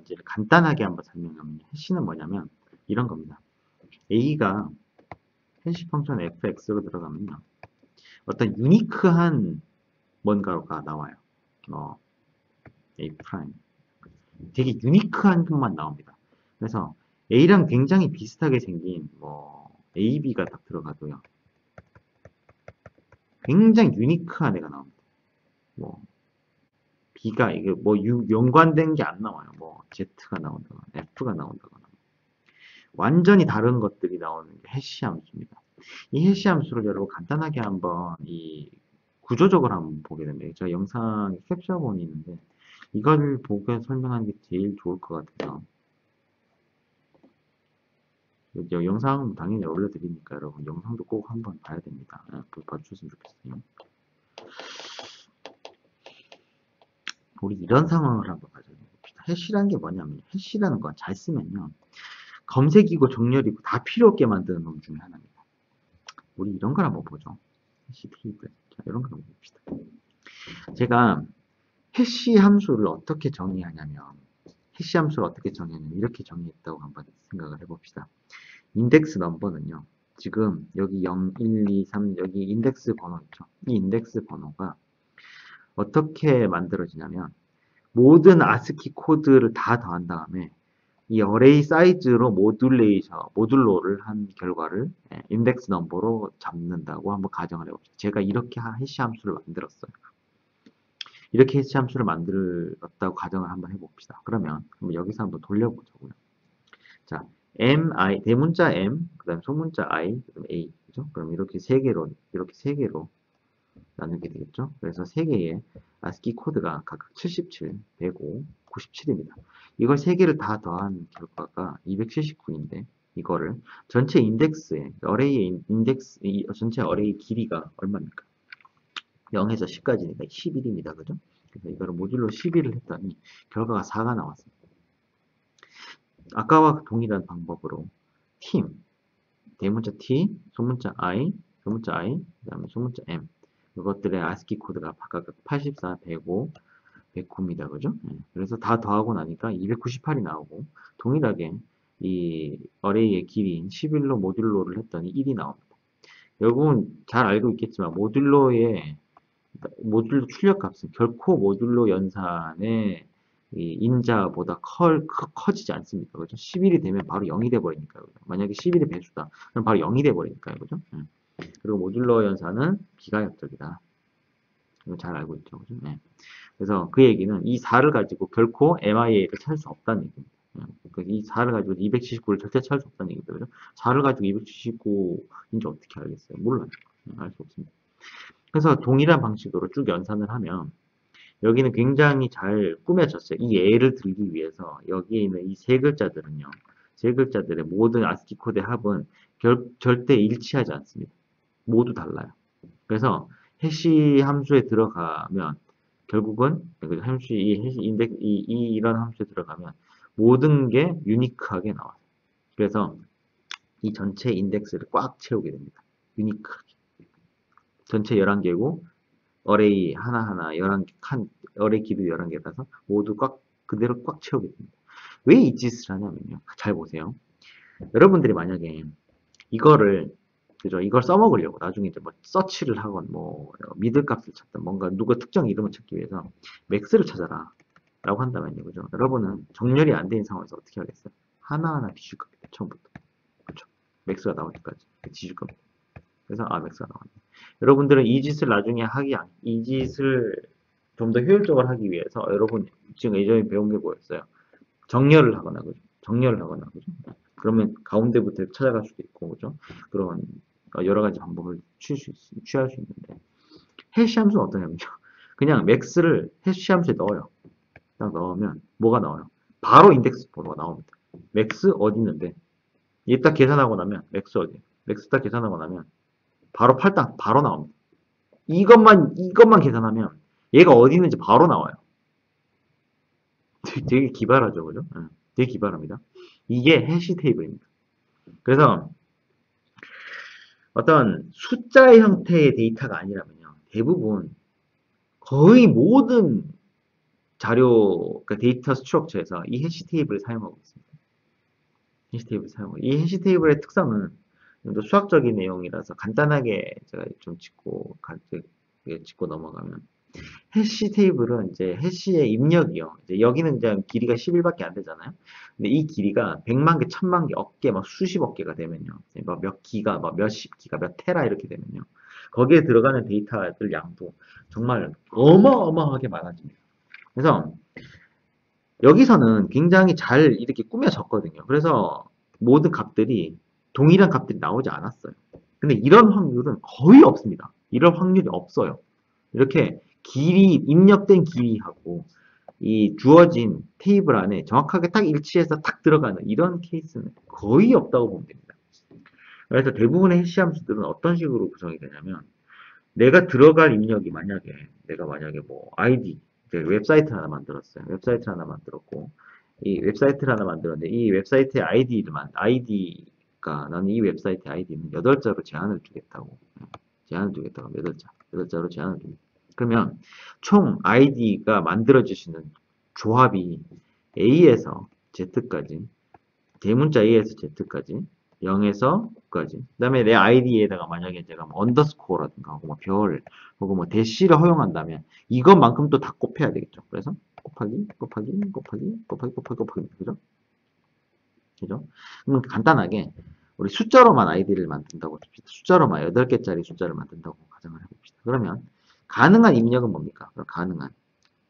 이제 간단하게 한번 설명하면 해시는 뭐냐면 이런 겁니다. A가 해시 펑션 fx로 들어가면요. 어떤 유니크한 뭔가가 나와요. A 프라임. 되게 유니크한 것만 나옵니다. 그래서 A랑 굉장히 비슷하게 생긴 A, B가 딱 들어가도요. 굉장히 유니크한 애가 나옵니다. B가 이게 연관된 게 안 나와요. Z가 나온다거나 F가 나온다거나 완전히 다른 것들이 나오는 게 해시 함수입니다. 이 해시 함수를 여러분 간단하게 한번 이 구조적으로 한번 보게 됩니다. 제가 영상에 캡처본이 있는데 이걸 보고 설명하는 게 제일 좋을 것 같아서 영상 당연히 올려드리니까 여러분 영상도 꼭 한번 봐야 됩니다. 봐주셨으면 좋겠어요. 우리 이런 상황을 한번 가져봅시다. 해시라는 게 뭐냐면 해시라는 건 잘 쓰면요. 검색이고 정렬이고 다 필요 없게 만드는 놈 중에 하나입니다. 우리 이런 걸 한번 보죠. 해시 테이블. 자, 이런 걸 한번 봅시다. 제가 해시 함수를 어떻게 정의하냐면 이렇게 정의했다고 한번 생각을 해봅시다. 인덱스 넘버는요. 지금 여기 0, 1, 2, 3 여기 인덱스 번호 있죠. 이 인덱스 번호가 어떻게 만들어지냐면 모든 아스키 코드를 다 더한 다음에 이 어레이 사이즈로 모듈로를 한 결과를 인덱스 넘버로 잡는다고 한번 가정을 해봅시다. 제가 이렇게 해시 함수를 만들었어요. 이렇게 해시 함수를 만들었다고 가정을 한번 해봅시다. 그러면 여기서 한번 돌려보자고요. 자, 대문자 M, 그 다음에 소문자 I, 그 다음에 A, 그죠? 그럼 이렇게 세 개로 나누게 되겠죠? 그래서 세 개의 ASCII 코드가 각각 77, 105, 97입니다. 이걸 세 개를 다 더한 결과가 279인데, 이거를 전체 인덱스에, 전체 어레이 길이가 얼마입니까? 0에서 10까지니까 11입니다. 그죠? 그래서 이거를 모듈로 11을 했더니 결과가 4가 나왔습니다. 아까와 동일한 방법으로 대문자 T, 소문자 I, 그 다음에 소문자 M 이것들의 ASCII 코드가 각각 84, 105, 109입니다. 그죠? 그래서 다 더하고 나니까 298이 나오고 동일하게 이 어레이의 길이인 11로 모듈로를 했더니 1이 나옵니다. 여러분 잘 알고 있겠지만 모듈로 출력값은 결코 모듈로 연산의 이 인자보다 커지지 않습니다. 그죠? 11이 되면 바로 0이 돼버리니까요. 만약에 11이 배수다. 그럼 바로 0이 돼버리니까요. 그죠? 그리고 모듈러 연산은 비가역적이다. 이거 잘 알고 있죠. 그죠? 네. 그래서 그 얘기는 이 4를 가지고 결코 MIA를 찾을 수 없다는 얘기입니다. 이 4를 가지고 279를 절대 찾을 수 없다는 얘기죠. 그죠? 4를 가지고 279인지 어떻게 알겠어요? 몰라요. 알 수 없습니다. 그래서 동일한 방식으로 쭉 연산을 하면 여기는 굉장히 잘 꾸며졌어요. 이 예를 들기 위해서 여기에 있는 이 세 글자들은요. 세 글자들의 모든 ASCII 코드의 합은 절대 일치하지 않습니다. 모두 달라요. 그래서 해시 함수에 들어가면 결국은 이 해시 인덱 이런 함수에 들어가면 모든 게 유니크하게 나와요. 그래서 이 전체 인덱스를 꽉 채우게 됩니다. 유니크하게. 전체 11개고 어레이 하나하나 11개, 어레이 키도 11개라서 모두 그대로 꽉 채우게 됩니다. 왜 이 짓을 하냐면요. 잘 보세요. 여러분들이 만약에 이거를 그죠? 이걸 써먹으려고 나중에 이제 뭐 서치를 하건 뭐 미들 값을 찾든 뭔가 누가 특정 이름을 찾기 위해서 맥스를 찾아라 라고 한다면요. 그죠? 여러분은 정렬이 안 된 상황에서 어떻게 하겠어요? 하나하나 뒤질 겁니다. 처음부터. 그렇죠? 맥스가 나올 때까지 뒤질 겁니다. 그래서 맥스가 나왔네. 여러분들은 이 짓을 나중에 이 짓을 좀 더 효율적으로 하기 위해서 여러분 지금 예전에 배운 게 뭐였어요? 정렬을 하거나 그죠? 정렬을 하거나 그죠? 그러면 가운데부터 찾아갈 수도 있고 그죠? 그런 여러 가지 방법을 취할 수 있는데 해시 함수는 어떠냐면요. 그냥 맥스를 해시 함수에 넣어요. 딱 넣으면 뭐가 나와요? 바로 인덱스 번호가 나옵니다. 맥스 어디 있는데 얘 딱 계산하고 나면 맥스 어디? 맥스 딱 계산하고 나면 바로 팔당 바로 나옵니다. 이것만 계산하면 얘가 어디 있는지 바로 나와요. 되게 기발하죠, 그죠? 되게 기발합니다. 이게 해시 테이블입니다. 그래서 어떤 숫자의 형태의 데이터가 아니라면요. 대부분 거의 모든 자료, 그러니까 데이터 스트럭처에서 이 해시 테이블을 사용하고 있습니다. 해시 테이블을 사용하고. 이 해시 테이블의 특성은 좀더 수학적인 내용이라서 간단하게 제가 좀 짚고 넘어가면 해시 테이블은 이제 해시의 입력이요. 이제 여기는 이제 길이가 10일밖에 안 되잖아요. 근데 이 길이가 100만 개, 1000만 개, 억 개, 막 수십억 개가 되면요. 몇 기가, 막 몇십 기가, 몇 테라 이렇게 되면요. 거기에 들어가는 데이터들 양도 정말 어마어마하게 많아집니다. 그래서 여기서는 굉장히 잘 이렇게 꾸며졌거든요. 그래서 모든 값들이 동일한 값들이 나오지 않았어요. 근데 이런 확률은 거의 없습니다. 이런 확률이 없어요. 이렇게 입력된 길이하고 이 주어진 테이블 안에 정확하게 딱 일치해서 딱 들어가는 이런 케이스는 거의 없다고 보면 됩니다. 그래서 대부분의 해시 함수들은 어떤 식으로 구성이 되냐면 내가 들어갈 입력이 내가 만약에 뭐 아이디 웹사이트 하나 만들었어요. 웹사이트 하나 만들었고 이 웹사이트를 하나 만들었는데 이 웹사이트의 아이디가 나는 이 웹사이트 아이디는 8자로 제한을 두겠다고 8자로 제한을 두겠다. 그러면 총 아이디가 만들어질 수 있는 조합이 A에서 Z까지 대문자 A에서 Z까지 0에서 9까지 그 다음에 내 아이디에다가 만약에 제가 뭐 언더스코어라든가 혹은 뭐 별 혹은 뭐 대시를 허용한다면 이것만큼 또 다 곱해야 되겠죠. 그래서 곱하기 그죠? 그죠? 그럼 간단하게 우리 숫자로만 아이디를 만든다고 칩시다. 숫자로만 8개짜리 숫자를 만든다고 가정을 해봅시다. 그러면 가능한 입력은 뭡니까? 그럼 가능한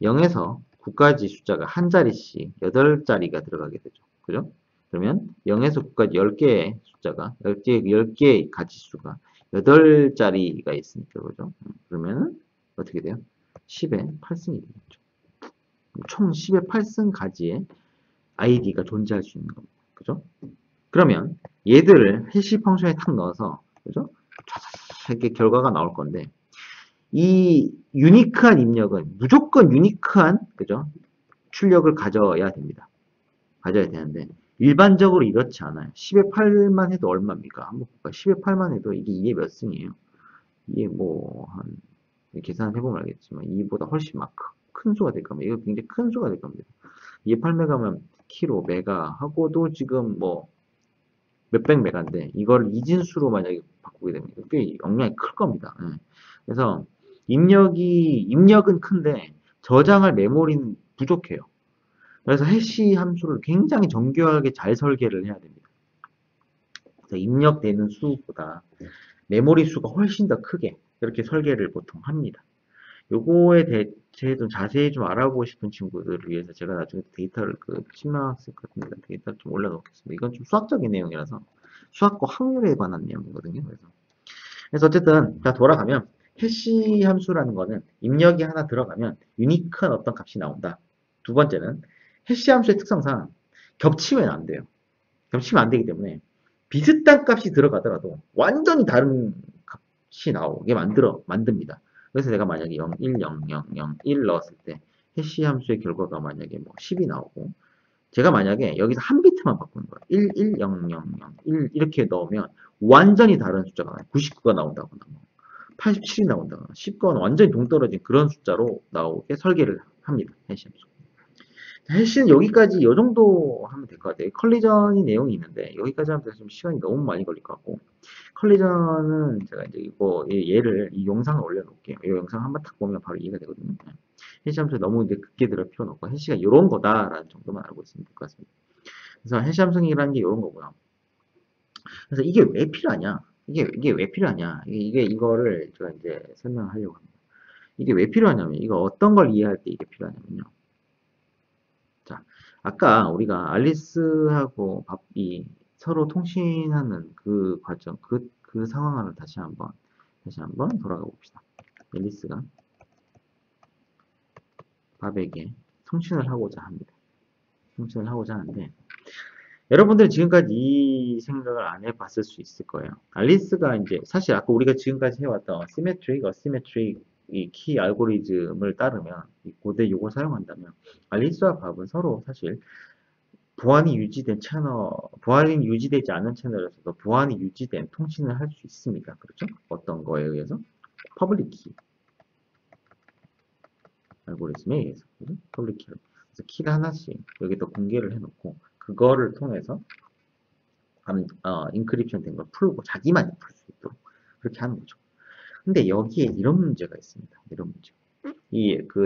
0에서 9까지 숫자가 한 자리씩 8자리가 들어가게 되죠. 그죠? 그러면 0에서 9까지 10개의 숫자가 10개의 가지수가 8자리가 있으니까 그죠? 그러면 어떻게 돼요? 10의 8승이 되겠죠. 총 10의 8승 가지의 아이디가 존재할 수 있는 겁니다. 그죠? 그러면 얘들을 해시 펑션에 탁 넣어서 그죠? 이렇게 결과가 나올 건데 이 유니크한 입력은 무조건 유니크한 그죠? 출력을 가져야 됩니다. 가져야 되는데 일반적으로 이렇지 않아요. 10의 8만 해도 얼마입니까? 한번 볼까요? 10의 8만 해도 이게 몇 승이에요? 이게 뭐 한 계산해보면 알겠지만 이보다 훨씬 막 큰 수가 될 겁니다. 이거 굉장히 큰 수가 될 겁니다. 이게 8메가면 키로 메가 하고도 지금 뭐 몇백 메가인데 이걸 이진수로 만약에 바꾸게 되면 꽤 용량이 클 겁니다. 예. 그래서 입력은 큰데 저장할 메모리는 부족해요. 그래서 해시 함수를 굉장히 정교하게 잘 설계를 해야 됩니다. 그래서 입력되는 수보다 메모리 수가 훨씬 더 크게 그렇게 설계를 보통 합니다. 요거에 대해 좀 자세히 좀 알아보고 싶은 친구들을 위해서 제가 나중에 데이터를 심화학습 같은 데 데이터를 좀 올려놓겠습니다. 이건 좀 수학적인 내용이라서 수학과 확률에 관한 내용이거든요. 그래서 어쨌든 자 돌아가면 해시 함수라는 거는 입력이 하나 들어가면 유니크한 어떤 값이 나온다. 두 번째는 해시 함수의 특성상 겹치면 안 돼요. 겹치면 안 되기 때문에 비슷한 값이 들어가더라도 완전히 다른 값이 나오게 만듭니다. 그래서 내가 만약에 0, 1, 0, 0, 0, 1 넣었을 때 해시 함수의 결과가 만약에 뭐 10이 나오고 제가 만약에 여기서 한 비트만 바꾸는 거예요. 1, 1, 0, 0, 0, 1 이렇게 넣으면 완전히 다른 숫자가 나와요. 99가 나온다거나 87이 나온다거나 10건 완전히 동떨어진 그런 숫자로 나오게 설계를 합니다. 해시함수. 해시는 여기까지 이 정도 하면 될 것 같아요. 컬리전이 내용이 있는데 여기까지 하면 좀 시간이 너무 많이 걸릴 것 같고 컬리전은 제가 이제 이거 얘를 이 영상을 올려놓을게요. 이 영상 한번 딱 보면 바로 이해가 되거든요. 해시함수 너무 이제 깊게 들어 필요 없고 해시가 이런 거다라는 정도만 알고 있으면 될 것 같습니다. 그래서 해시함수이라는 게 이런 거고요. 그래서 이게 왜 필요하냐? 이게 왜 필요하냐? 이거를 제가 이제 설명하려고 합니다. 이게 왜 필요하냐면 이거 어떤 걸 이해할 때 이게 필요하냐면요. 자, 아까 우리가 알리스하고 밥이 서로 통신하는 그 과정, 그 상황을 다시 한번 돌아가 봅시다. 앨리스가 밥에게 통신을 하고자 합니다. 통신을 하고자 하는데, 여러분들 지금까지 이 생각을 안 해봤을 수 있을 거예요. 알리스가 이제, 사실 아까 우리가 지금까지 해왔던 시메트릭, 어시메트릭 이 키 알고리즘을 따르면, 이 고대 요걸 사용한다면, 알리스와 밥은 서로 사실 보안이 유지되지 않은 채널에서도 보안이 유지된 통신을 할 수 있습니다. 그렇죠? 어떤 거에 의해서? 퍼블릭 키 알고리즘에 의해서. 그죠? 퍼블릭 키를. 그래서 키를 하나씩 여기다 공개를 해놓고, 그거를 통해서, 인크립션 된 걸 풀고, 자기만이 풀 수 있도록. 그렇게 하는 거죠. 근데 여기에 이런 문제가 있습니다. 이런 문제.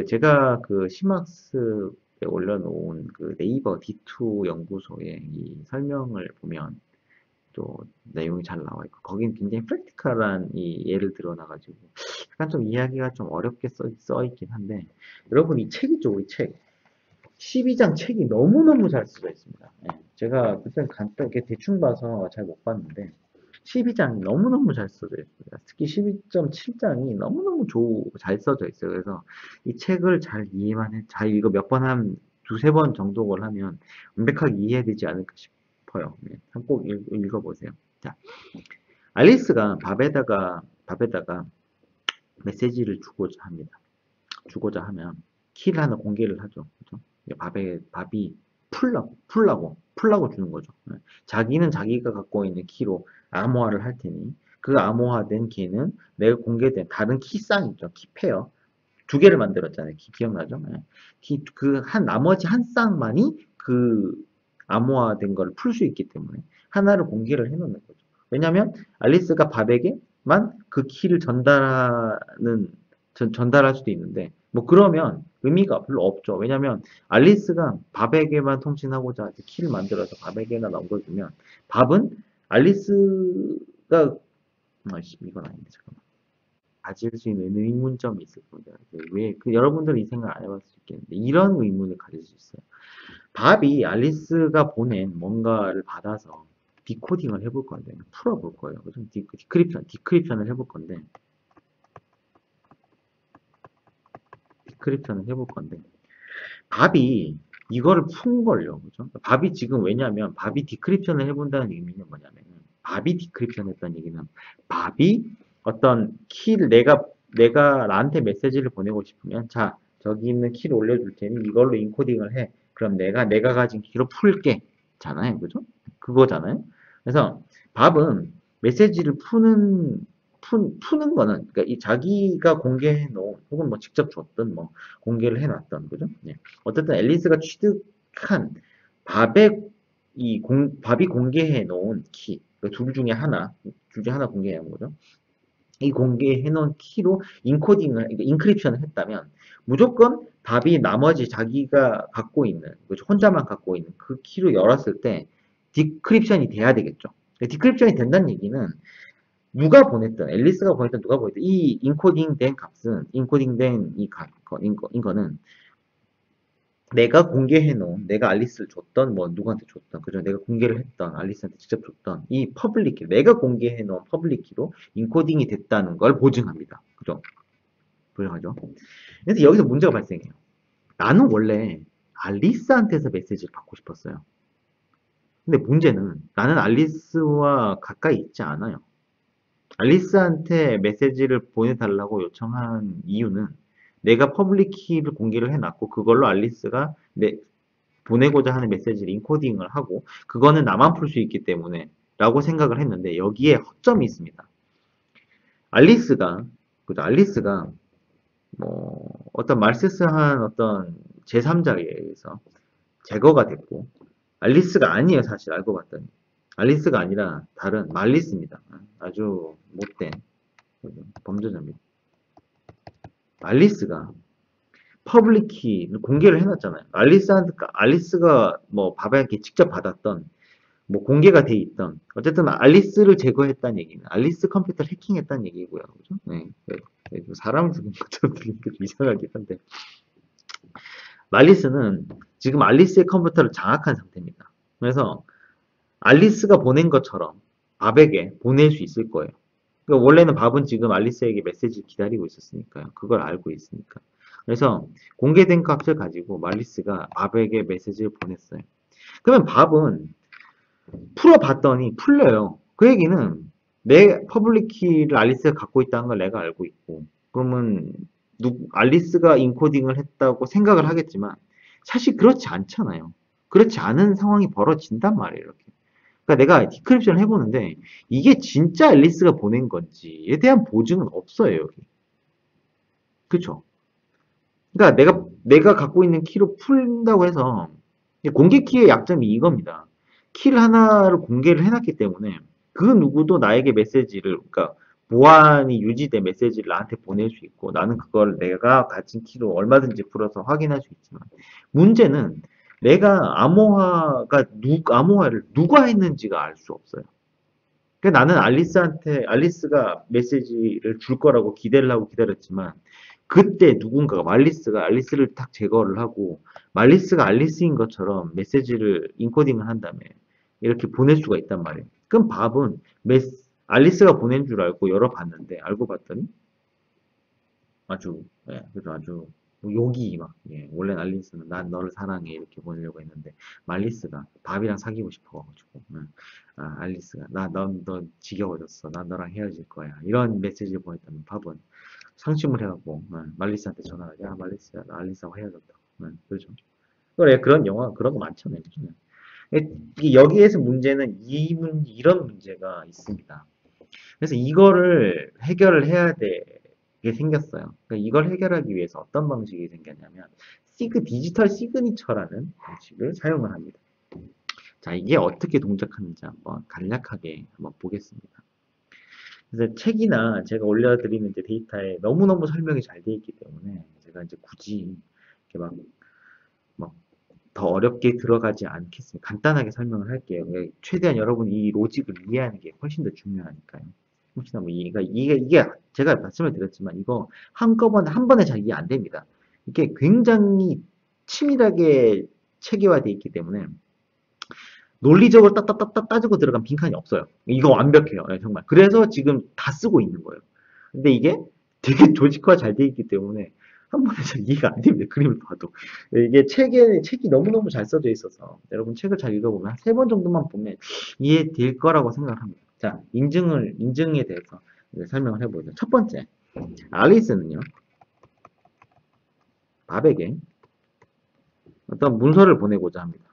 제가 그 시막스에 올려놓은 그 네이버 D2 연구소의 이 설명을 보면, 또 내용이 잘 나와 있고 거긴 굉장히 프랙티컬한 이 예를 들어놔가지고 약간 좀 이야기가 좀 어렵게 써 있긴 한데 여러분 이 책이죠 이 책 12장 책이 너무너무 잘 써져 있습니다. 예, 제가 그때 간단하게 대충 봐서 잘 못 봤는데 12장이 너무너무 잘 써져 있습니다. 특히 12.7장이 너무너무 잘 써져 있어요. 그래서 이 책을 잘 이해만 잘 이거 몇 번 한 두세 번 정도 걸 하면 완벽하게 이해되지 않을까 싶어요. 네, 한번 꼭 읽어보세요. 자, 알리스가 밥에다가 메시지를 주고자 합니다. 주고자 하면 키를 하나 공개를 하죠. 그죠? 밥이 풀라고 주는 거죠. 네. 자기는 자기가 갖고 있는 키로 암호화를 할 테니 그 암호화된 키는 내가 공개된 다른 키쌍 있죠. 키 페어. 두 개를 만들었잖아요. 기억나죠? 네. 나머지 한 쌍만이 그 암호화된 걸 풀 수 있기 때문에 하나를 공개를 해놓는 거죠. 왜냐하면 알리스가 밥에게만 그 키를 전달할 수도 있는데 뭐 그러면 의미가 별로 없죠. 왜냐하면 알리스가 밥에게만 통신하고자 키를 만들어서 밥에게나 넘겨주면 밥은 알리스가 이건 아닌데 잠깐만. 가질 수 있는 의문점이 있을 겁니다. 여러분들 이 생각 안 해봤을 수 있겠는데, 이런 의문을 가질 수 있어요. 밥이 알리스가 보낸 뭔가를 받아서 디코딩을 해볼 건데, 풀어볼 거예요. 그죠? 디크립션을 해볼 건데, 밥이 이거를 푼 걸요. 그죠? 밥이 지금 왜냐면, 밥이 디크립션을 해본다는 의미는 뭐냐면, 밥이 디크립션 했다는 얘기는, 밥이 어떤 키를 내가 나한테 메시지를 보내고 싶으면, 자, 저기 있는 키를 올려줄 테니 이걸로 인코딩을 해. 그럼 내가 가진 키로 풀게. 잖아요. 그죠? 그거잖아요. 그래서 밥은 메시지를 푸는 거는, 그러니까 이 자기가 공개해 놓은, 혹은 뭐 직접 줬던, 뭐, 공개를 해 놨던, 그죠? 네. 어쨌든 앨리스가 취득한 밥이 공개해 놓은 키, 그 둘 중에 하나 공개해 놓은 거죠. 이 공개해 놓은 키로 그러니까 인크립션을 했다면, 무조건 밥이 나머지 자기가 갖고 있는, 그죠? 혼자만 갖고 있는 그 키로 열었을 때, 디크립션이 돼야 되겠죠. 디크립션이 된다는 얘기는, 앨리스가 보냈던 누가 보냈던 이 인코딩된 이거는 내가 공개해 놓은, 내가 알리스를 줬던, 뭐 누구한테 줬던, 그죠? 내가 공개를 했던, 알리스한테 직접 줬던 이 퍼블릭 키, 내가 공개해 놓은 퍼블릭 키로 인코딩이 됐다는 걸 보증합니다. 그죠? 보증하죠? 그래서 여기서 문제가 발생해요. 나는 원래 알리스한테서 메시지를 받고 싶었어요. 근데 문제는 나는 알리스와 가까이 있지 않아요. 알리스한테 메시지를 보내달라고 요청한 이유는 내가 퍼블릭 키를 공개를 해놨고 그걸로 알리스가 보내고자 하는 메시지를 인코딩을 하고 그거는 나만 풀 수 있기 때문에 라고 생각을 했는데 여기에 허점이 있습니다. 알리스가 그죠? 알리스가 뭐 어떤 말세스한 어떤 제3자에 의해서 제거가 됐고 알리스가 아니에요. 사실 알고 봤더니 알리스가 아니라 다른 말리스입니다. 아주 못된 범죄자입니다. 알리스가 퍼블릭키 공개를 해놨잖아요. 알리스가 뭐 바바에게 직접 받았던 뭐 공개가 돼 있던 어쨌든 알리스를 제거했다는 얘기는 알리스 컴퓨터를 해킹했다는 얘기고요. 그죠? 네. 사람을 죽인 것처럼 들리니까 좀 이상하긴 한데 말리스는 지금 알리스의 컴퓨터를 장악한 상태입니다. 그래서 알리스가 보낸 것처럼 밥에게 보낼 수 있을 거예요. 그러니까 원래는 밥은 지금 알리스에게 메시지를 기다리고 있었으니까요. 그걸 알고 있으니까. 그래서 공개된 값을 가지고 말리스가 밥에게 메시지를 보냈어요. 그러면 밥은 풀어봤더니 풀려요. 그 얘기는 내 퍼블릭 키를 알리스가 갖고 있다는 걸 내가 알고 있고 그러면 알리스가 인코딩을 했다고 생각을 하겠지만 사실 그렇지 않잖아요. 그렇지 않은 상황이 벌어진단 말이에요. 이렇게. 그러니까 내가 디크립션을 해보는데 이게 진짜 앨리스가 보낸 건지에 대한 보증은 없어요. 여기. 그쵸? 그러니까 내가 갖고 있는 키로 푼다고 해서 공개 키의 약점이 이겁니다. 키를 하나를 공개를 해놨기 때문에 그 누구도 나에게 메시지를 그러니까 보안이 유지된 메시지를 나한테 보낼 수 있고 나는 그걸 내가 가진 키로 얼마든지 풀어서 확인할 수 있지만 문제는 내가 암호화를 누가 했는지가 알 수 없어요. 그러니까 나는 알리스가 메시지를 줄 거라고 기대를 하고 기다렸지만 그때 누군가가 말리스가 알리스를 딱 제거를 하고 말리스가 알리스인 것처럼 메시지를 인코딩을 한 다음에 이렇게 보낼 수가 있단 말이에요. 그럼 밥은 알리스가 보낸 줄 알고 열어봤는데 알고 봤더니 아주 그래서 아주 욕이 막 원래 알리스는 난 너를 사랑해 이렇게 보내려고 했는데 말리스가 밥이랑 사귀고 싶어가지고 알리스가 너 지겨워졌어 난 너랑 헤어질 거야 이런 메시지를 보냈다면 밥은 상심을 해갖고 말리스한테 전화를 야 말리스야 나 알리스하고 헤어졌다 그렇죠. 그래 그런 영화 그런 거 많잖아요. 요즘에. 여기에서 문제는 이런 문제가 있습니다. 그래서 이거를 해결을 해야 되게 생겼어요. 그러니까 이걸 해결하기 위해서 어떤 방식이 생겼냐면 디지털 시그니처라는 방식을 사용을 합니다. 자, 이게 어떻게 동작하는지 한번 간략하게 한번 보겠습니다. 그래서 책이나 제가 올려드리는 이제 데이터에 너무너무 설명이 잘 되어 있기 때문에 제가 이제 굳이 이렇게 막 더 어렵게 들어가지 않겠습니다. 간단하게 설명을 할게요. 최대한 여러분이 이 로직을 이해하는 게 훨씬 더 중요하니까요. 혹시나 뭐 이게 제가 말씀을 드렸지만 이거 한꺼번에 한 번에 잘 이해 안 됩니다. 이게 굉장히 치밀하게 체계화되어 있기 때문에 논리적으로 따따따따 따지고 들어간 빈칸이 없어요. 이거 완벽해요. 정말. 그래서 지금 다 쓰고 있는 거예요. 근데 이게 되게 조직화 잘 되어 있기 때문에 한 번에 잘 이해가 안 됩니다. 그림을 봐도. 이게 책이 너무너무 잘 써져 있어서 여러분 책을 잘 읽어보면 한 3번 정도만 보면 이해될 거라고 생각을 합니다. 자, 인증에 대해서 설명을 해보죠. 첫 번째, 알리스는요, 밥에게 어떤 문서를 보내고자 합니다.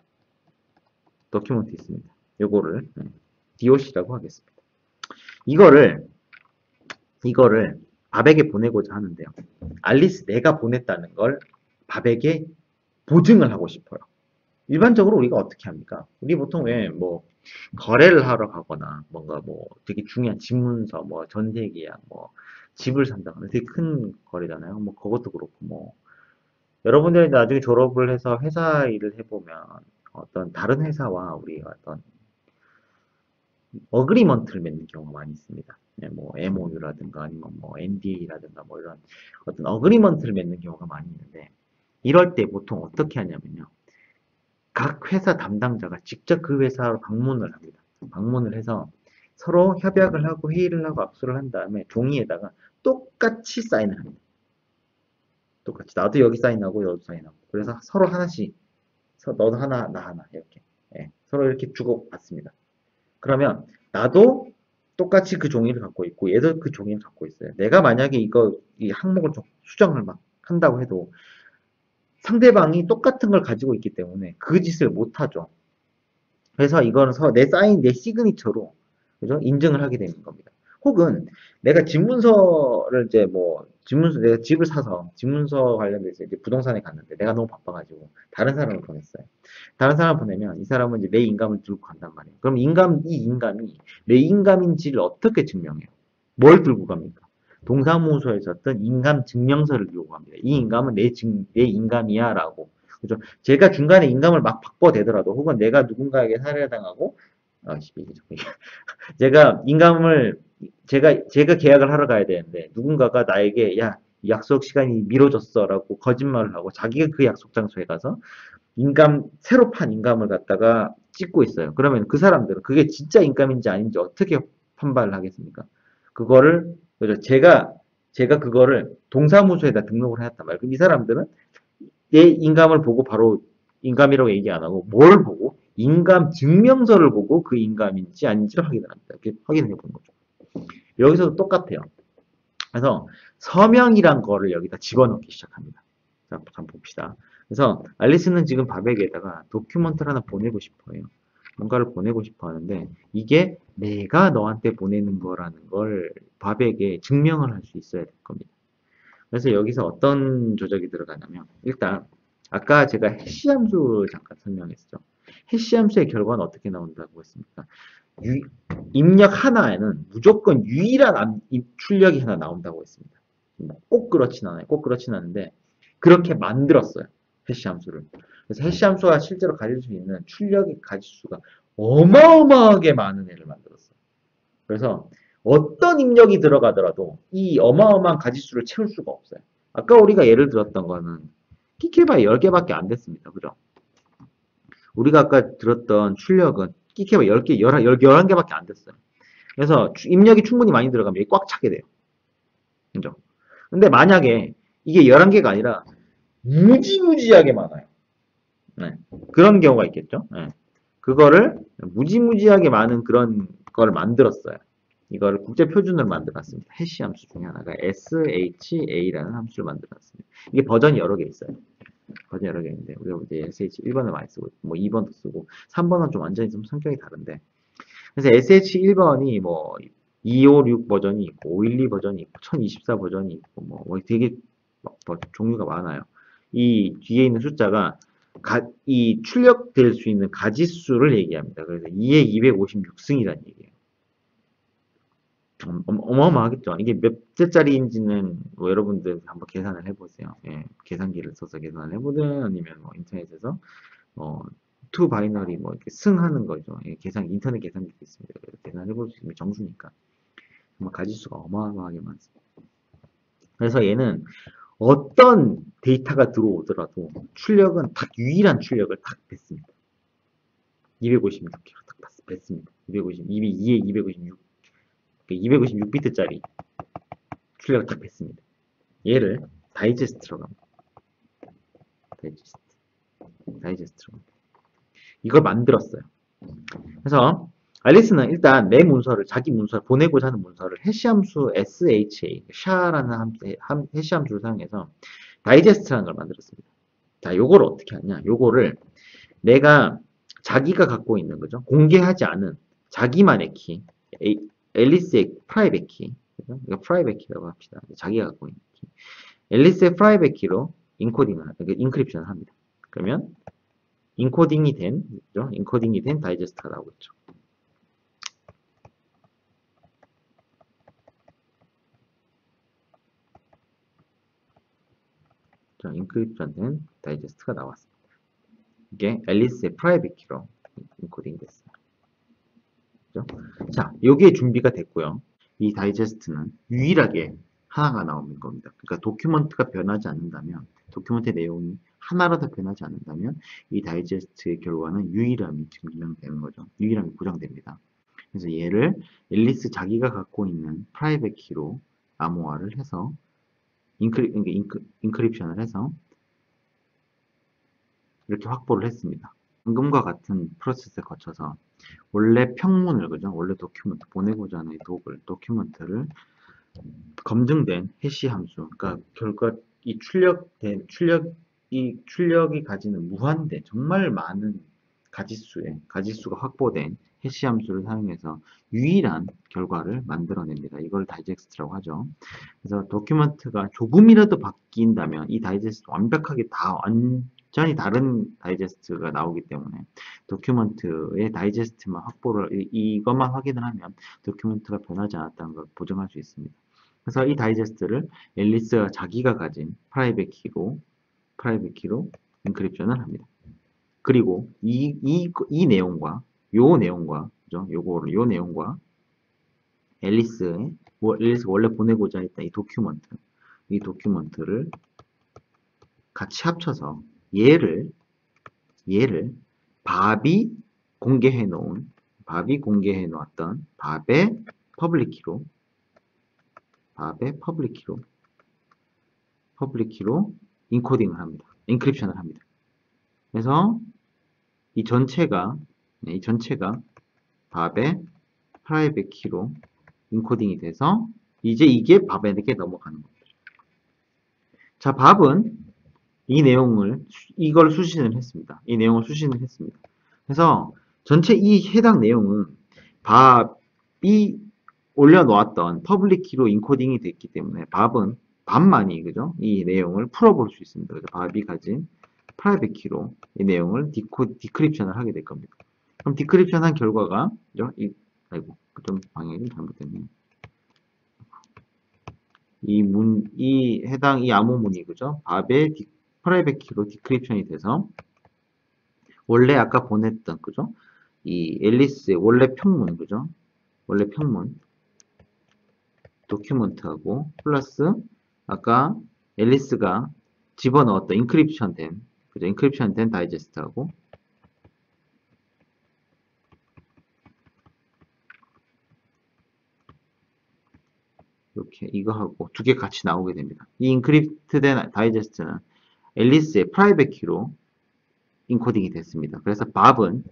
도큐멘트 있습니다. 요거를 DOC라고 하겠습니다. 이거를 밥에게 보내고자 하는데요. 내가 보냈다는 걸 밥에게 보증을 하고 싶어요. 일반적으로 우리가 어떻게 합니까? 우리 보통 왜 뭐 거래를 하러 가거나 뭔가 뭐 되게 중요한 집문서, 뭐 전세계약, 뭐 집을 산다거나 되게 큰 거래잖아요. 뭐 그것도 그렇고 뭐 여러분들이 나중에 졸업을 해서 회사 일을 해보면 어떤 다른 회사와 우리 어떤 어그리먼트를 맺는 경우가 많이 있습니다. 뭐 MOU라든가 아니면 뭐 NDA라든가 뭐 이런 어떤 어그리먼트를 맺는 경우가 많이 있는데 이럴 때 보통 어떻게 하냐면요. 각 회사 담당자가 직접 그 회사로 방문을 합니다. 방문을 해서 서로 협약을 하고 회의를 하고 악수를 한 다음에 종이에다가 똑같이 사인을 합니다. 똑같이 나도 여기 사인하고 너도 사인하고 그래서 서로 하나씩 너도 하나 나 하나 이렇게 서로 이렇게 주고받습니다. 그러면 나도 똑같이 그 종이를 갖고 있고 얘도 그 종이를 갖고 있어요. 내가 만약에 이 항목을 좀 수정을 막 한다고 해도 상대방이 똑같은 걸 가지고 있기 때문에 그 짓을 못 하죠. 그래서 이거는 내 시그니처로 그죠? 인증을 하게 되는 겁니다. 혹은 내가 집문서를 이제 뭐 집문서 내가 집을 사서 집문서 관련돼서 이제 부동산에 갔는데 내가 너무 바빠가지고 다른 사람을 보냈어요. 다른 사람을 보내면 이 사람은 이제 내 인감을 들고 간단 말이에요. 그럼 이 인감이 내 인감인지를 어떻게 증명해요? 뭘 들고 갑니까? 동사무소에서 어떤 인감 증명서를 들고 갑니다. 이 인감은 내 인감이야라고. 그죠? 제가 중간에 인감을 막 바꿔대더라도 혹은 내가 누군가에게 살해당하고 이게 좀 제가 인감을 제가 계약을 하러 가야 되는데 누군가가 나에게 야 약속 시간이 미뤄졌어라고 거짓말을 하고 자기가 그 약속 장소에 가서 새로 판 인감을 갖다가 찍고 있어요. 그러면 그 사람들은 그게 진짜 인감인지 아닌지 어떻게 판단을 하겠습니까? 그거를 그죠? 제가 그거를 동사무소에다 등록을 해놨단 말이에요. 그럼 이 사람들은 내 인감을 보고 바로 인감이라고 얘기 안 하고 뭘 보고 인감 증명서를 보고 그 인감인지 아닌지를 확인을 합니다. 이렇게 확인해 보는 거죠. 여기서도 똑같아요. 그래서 서명이란 거를 여기다 집어넣기 시작합니다. 자, 한번 봅시다. 그래서 알리스는 지금 바백에다가 도큐먼트를 하나 보내고 싶어요. 뭔가를 보내고 싶어 하는데 이게 내가 너한테 보내는 거라는 걸 바백에 증명을 할 수 있어야 될 겁니다. 그래서 여기서 어떤 조작이 들어가냐면 일단 아까 제가 해시 함수 잠깐 설명했죠. 해시 함수의 결과는 어떻게 나온다고 했습니까? 유- 입력 하나에는 무조건 유일한 출력이 하나 나온다고 했습니다. 꼭 그렇진 않아요. 꼭 그렇진 않은데 그렇게 만들었어요. 해시 함수를. 그래서 해시 함수가 실제로 가질 수 있는 출력의 가지수가 어마어마하게 많은 애를 만들었어요. 그래서 어떤 입력이 들어가더라도 이 어마어마한 가지수를 채울 수가 없어요. 아까 우리가 예를 들었던 거는 끼케바이 10개밖에 안 됐습니다. 그죠? 우리가 아까 들었던 출력은 끼케바이 10개, 11개밖에 안 됐어요. 그래서 입력이 충분히 많이 들어가면 이게 꽉 차게 돼요. 그죠? 근데 만약에 이게 11개가 아니라 무지무지하게 많아요. 네. 그런 경우가 있겠죠. 네. 그거를 무지무지하게 많은 그런 걸 만들었어요. 이거를 국제 표준으로 만들었습니다. 해시 함수 중에 하나가 SHA라는 함수를 만들었습니다. 이게 버전이 여러 개 있어요. 버전이 여러 개 있는데 우리가 이제 SH 1번을 많이 쓰고 뭐 2번도 쓰고 3번은 좀 완전히 좀 성격이 다른데 그래서 SH 1번이 뭐 256 버전이 있고 512 버전이 있고 1024 버전이 있고 뭐 되게 뭐 종류가 많아요. 이 뒤에 있는 숫자가 이 출력될 수 있는 가지수를 얘기합니다. 그래서 2의 256승이라는 얘기예요. 어마어마하겠죠. 이게 몇 대짜리인지는 뭐 여러분들 한번 계산을 해보세요. 예, 계산기를 써서 계산을 해보든 아니면 뭐 인터넷에서 투 바이너리 뭐 이렇게 승하는 거죠. 예, 인터넷 계산기도 있습니다. 그래서 계산해볼 수 있는 정수니까 정말 가지수가 어마어마하게 많습니다. 그래서 얘는 어떤 데이터가 들어오더라도 출력은 딱 유일한 출력을 딱 뱉습니다. 256개로 딱 뱉습니다. 2에 256, 256비트짜리 출력을 딱 뱉습니다. 얘를 다이제스트로 갑니다. 다이제스트로 갑니다. 이걸 만들었어요. 그래서 앨리스는 일단 내 문서를 자기 문서를 보내고자 하는 문서를 해시함수 SHA, 샤라는 해시함수를 사용해서 다이제스트라는 걸 만들었습니다. 자, 요걸 어떻게 하냐? 요거를 내가 자기가 갖고 있는 거죠. 공개하지 않은 자기만의 키, 앨리스의 프라이빗 키, 이거 프라이빗 키라고 합시다. 자기가 갖고 있는 키. 앨리스의 프라이빗 키로 인크립션을 합니다. 그러면 인코딩이 된, 그죠? 인코딩이 된 다이제스트가 나오겠죠. 자, 인크립션 된 다이제스트가 나왔습니다. 이게 앨리스의 프라이빗 키로 인코딩 됐어요. 그죠? 자, 여기에 준비가 됐고요. 이 다이제스트는 유일하게 하나가 나오는 겁니다. 그러니까 도큐먼트가 변하지 않는다면, 도큐먼트의 내용이 하나라도 변하지 않는다면 이 다이제스트의 결과는 유일함이 증명되는 거죠. 유일함이 보장됩니다. 그래서 얘를 앨리스 자기가 갖고 있는 프라이빗 키로 암호화를 해서 인크립션을 해서 이렇게 확보를 했습니다. 방금과 같은 프로세스를 거쳐서 원래 평문을 그죠? 원래 도큐먼트 보내고자 하는 도큐먼트를 검증된 해시 함수, 그러니까 결과 이 출력이 가지는 무한대 정말 많은 가지수가 확보된 해시 함수를 사용해서 유일한 결과를 만들어냅니다. 이걸 다이제스트라고 하죠. 그래서 도큐먼트가 조금이라도 바뀐다면 이 다이제스트 완벽하게 다 완전히 다른 다이제스트가 나오기 때문에 도큐먼트의 다이제스트만 확보를 이것만 확인을 하면 도큐먼트가 변하지 않았다는 걸 보정할 수 있습니다. 그래서 이 다이제스트를 앨리스가 자기가 가진 프라이빗 키로 인크립션을 합니다. 그리고 이 내용과 요 내용과 그죠? 요 내용과 앨리스가 원래 보내고자 했던 이 도큐먼트를 같이 합쳐서 얘를 밥이 공개해 놓았던 밥의 퍼블릭 키로 인크립션을 합니다. 그래서 이 전체가 밥의 프라이빗 키로 인코딩이 돼서 이제 이게 밥에게 넘어가는 거죠. 자, 밥은 이걸 수신을 했습니다. 이 내용을 수신을 했습니다. 그래서 전체 이 해당 내용은 밥이 올려놓았던 퍼블릭 키로 인코딩이 됐기 때문에 밥만이 그죠? 이 내용을 풀어볼 수 있습니다. 그래서 밥이 가진 프라이빗 키로 이 내용을 디크립션을 하게 될 겁니다. 그럼 디크립션 한 결과가 그죠? 아이고 좀 방향이 잘못됐네요. 이 해당 이 암호문이 그죠? 밥의 프라이빗 키로 디크립션이 돼서 원래 아까 보냈던 그죠? 이 앨리스의 원래 평문 그죠? 원래 평문 도큐먼트하고 플러스 아까 앨리스가 집어넣었던 인크립션 된 다이제스트하고 이렇게 이거하고 두 개 같이 나오게 됩니다. 이 인크립트된 다이제스트는 앨리스의 프라이빗 키로 인코딩이 됐습니다. 그래서 밥은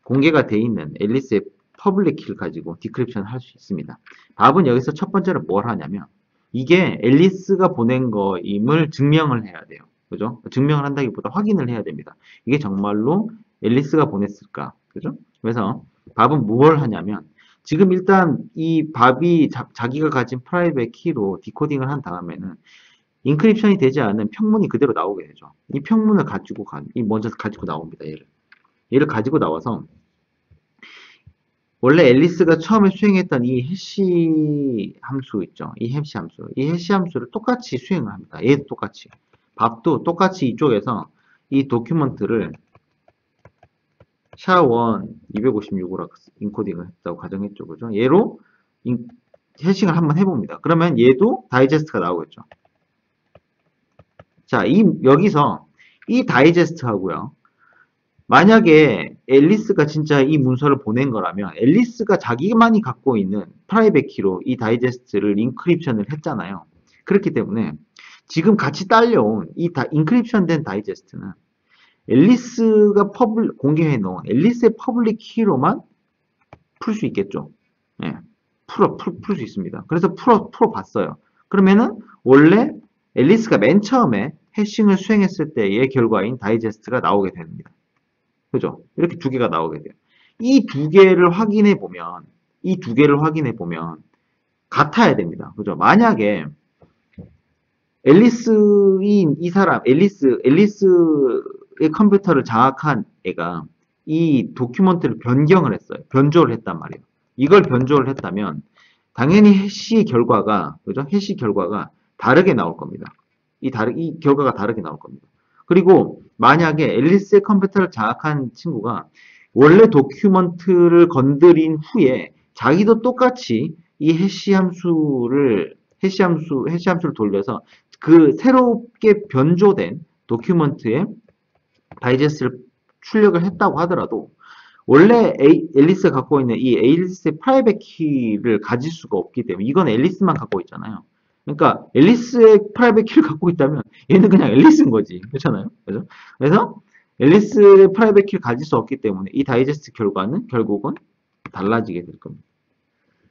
공개가 되어 있는 앨리스의 퍼블릭 키를 가지고 디크립션을 할 수 있습니다. 밥은 여기서 첫 번째로 뭘 하냐면 이게 앨리스가 보낸 거임을 증명을 해야 돼요. 그죠? 증명을 한다기보다 확인을 해야 됩니다. 이게 정말로 앨리스가 보냈을까? 그죠? 그래서 밥은 뭘 하냐면 지금 일단 이 밥이 자기가 가진 프라이빗 키로 디코딩을 한 다음에는 인크립션이 되지 않은 평문이 그대로 나오게 되죠. 이 평문을 먼저 가지고 나옵니다. 얘를 가지고 나와서 원래 앨리스가 처음에 수행했던 이 해시 함수 있죠. 이 해시 함수를 똑같이 수행을 합니다. 얘도 똑같이. 밥도 똑같이 이쪽에서 이 도큐먼트를 샤1 256으로 인코딩을 했다고 가정했죠. 그죠? 얘로 해싱을 한번 해봅니다. 그러면 얘도 다이제스트가 나오겠죠. 자, 여기서 이 다이제스트 하고요. 만약에 앨리스가 진짜 이 문서를 보낸 거라면 앨리스가 자기만이 갖고 있는 프라이빗 키로 이 다이제스트를 인크립션을 했잖아요. 그렇기 때문에 지금 같이 딸려온 이 인크립션 된 다이제스트는 앨리스가 공개해 놓은 앨리스의 퍼블릭 키로만 풀 수 있겠죠. 예, 풀 수 있습니다. 그래서 풀어봤어요. 그러면은 원래 앨리스가 맨 처음에 해싱을 수행했을 때의 결과인 다이제스트가 나오게 됩니다. 그죠? 이렇게 두 개가 나오게 돼요. 이 두 개를 확인해 보면 같아야 됩니다. 그죠? 만약에 앨리스의 컴퓨터를 장악한 애가 이 도큐먼트를 변경을 했어요. 변조를 했단 말이에요. 이걸 변조를 했다면 당연히 해시 결과가 다르게 나올 겁니다. 이 결과가 다르게 나올 겁니다. 그리고 만약에 앨리스의 컴퓨터를 장악한 친구가 원래 도큐먼트를 건드린 후에 자기도 똑같이 이 해시 함수를 돌려서 그 새롭게 변조된 도큐먼트에 다이제스트를 출력을 했다고 하더라도 원래 앨리스가 갖고 있는 이 앨리스의 프라이빗 키를 가질 수가 없기 때문에 이건 앨리스만 갖고 있잖아요. 그러니까 앨리스의 프라이빗 키를 갖고 있다면 얘는 그냥 앨리스인 거지. 그렇잖아요. 그죠? 그래서 앨리스의 프라이빗 키를 가질 수 없기 때문에 이 다이제스트 결과는 결국은 달라지게 될 겁니다.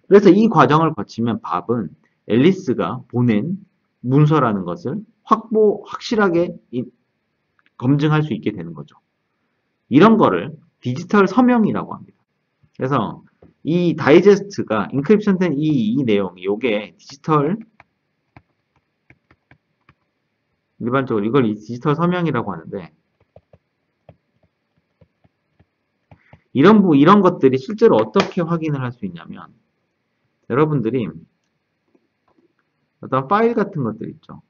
그래서 이 과정을 거치면 밥은 앨리스가 보낸 문서라는 것을 확실하게 검증할 수 있게 되는 거죠. 이런 거를 디지털 서명이라고 합니다. 그래서 이 다이제스트가 인크립션 된 이 내용이 요게 디지털 일반적으로 이걸 디지털 서명이라고 하는데 이런 것들이 실제로 어떻게 확인을 할 수 있냐면 여러분들이 어떤 파일 같은 것들 있죠.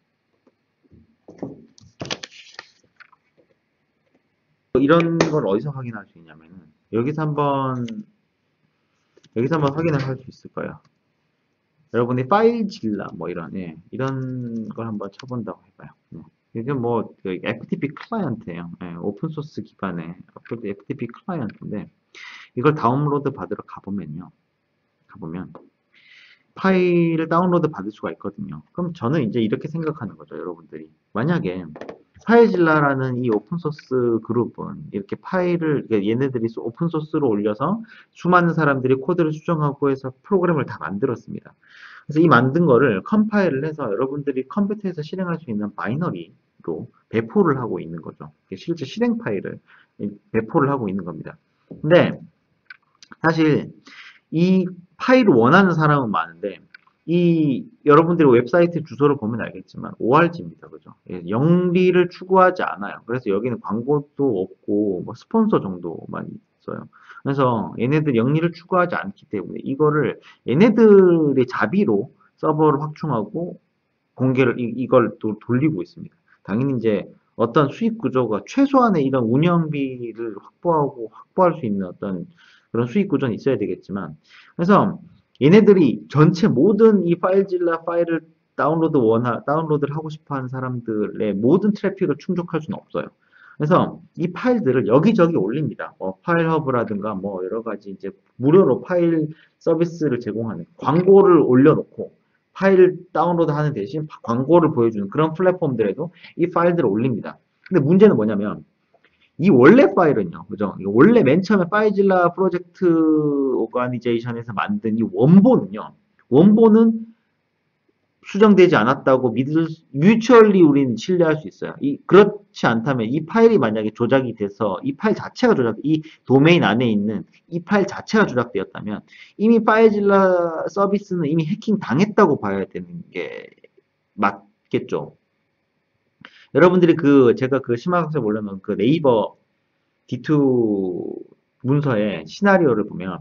이런 걸 어디서 확인할 수 있냐면은 여기서 한번 확인을 할 수 있을 거예요. 여러분이 파일질라 뭐 이런 걸 한번 쳐본다고 해봐요. 이게 뭐 그 FTP 클라이언트예요. 오픈 소스 기반의 FTP 클라이언트인데 이걸 다운로드 받으러 가보면 파일을 다운로드 받을 수가 있거든요. 그럼 저는 이제 이렇게 생각하는 거죠, 여러분들이. 만약에 파일질라라는 이 오픈소스 그룹은 이렇게 파일을, 얘네들이 오픈소스로 올려서 수많은 사람들이 코드를 수정하고 해서 프로그램을 다 만들었습니다. 그래서 이 만든 거를 컴파일을 해서 여러분들이 컴퓨터에서 실행할 수 있는 바이너리로 배포를 하고 있는 거죠. 실제 실행 파일을 배포를 하고 있는 겁니다. 근데 사실 이 파일을 원하는 사람은 많은데 여러분들이 웹사이트 주소를 보면 알겠지만 ORG입니다. 그죠? 영리를 추구하지 않아요. 그래서 여기는 광고도 없고 뭐 스폰서 정도만 있어요. 그래서 얘네들 영리를 추구하지 않기 때문에 이거를 얘네들의 자비로 서버를 확충하고 공개를 이걸 또 돌리고 있습니다. 당연히 이제 어떤 수익 구조가 최소한의 이런 운영비를 확보할 수 있는 어떤 그런 수익 구조는 있어야 되겠지만 그래서 얘네들이 전체 모든 이 파일질라 파일을 다운로드를 하고 싶어 하는 사람들의 모든 트래픽을 충족할 수는 없어요. 그래서 이 파일들을 여기저기 올립니다. 파일 허브라든가 뭐 여러 가지 이제 무료로 파일 서비스를 제공하는 광고를 올려놓고 파일 다운로드 하는 대신 광고를 보여주는 그런 플랫폼들에도 이 파일들을 올립니다. 근데 문제는 뭐냐면 이 원래 파일은요, 그죠? 원래 맨 처음에 파이질라 프로젝트 오가니제이션에서 만든 이 원본은 수정되지 않았다고 뮤추얼리 우리는 신뢰할 수 있어요. 그렇지 않다면 이 파일이 만약에 조작이 돼서 이 파일 자체가 이 도메인 안에 있는 이 파일 자체가 조작되었다면 이미 파이질라 서비스는 이미 해킹 당했다고 봐야 되는 게 맞겠죠. 여러분들이 제가 심화학습 올려놓은 그 네이버 D2 문서의 시나리오를 보면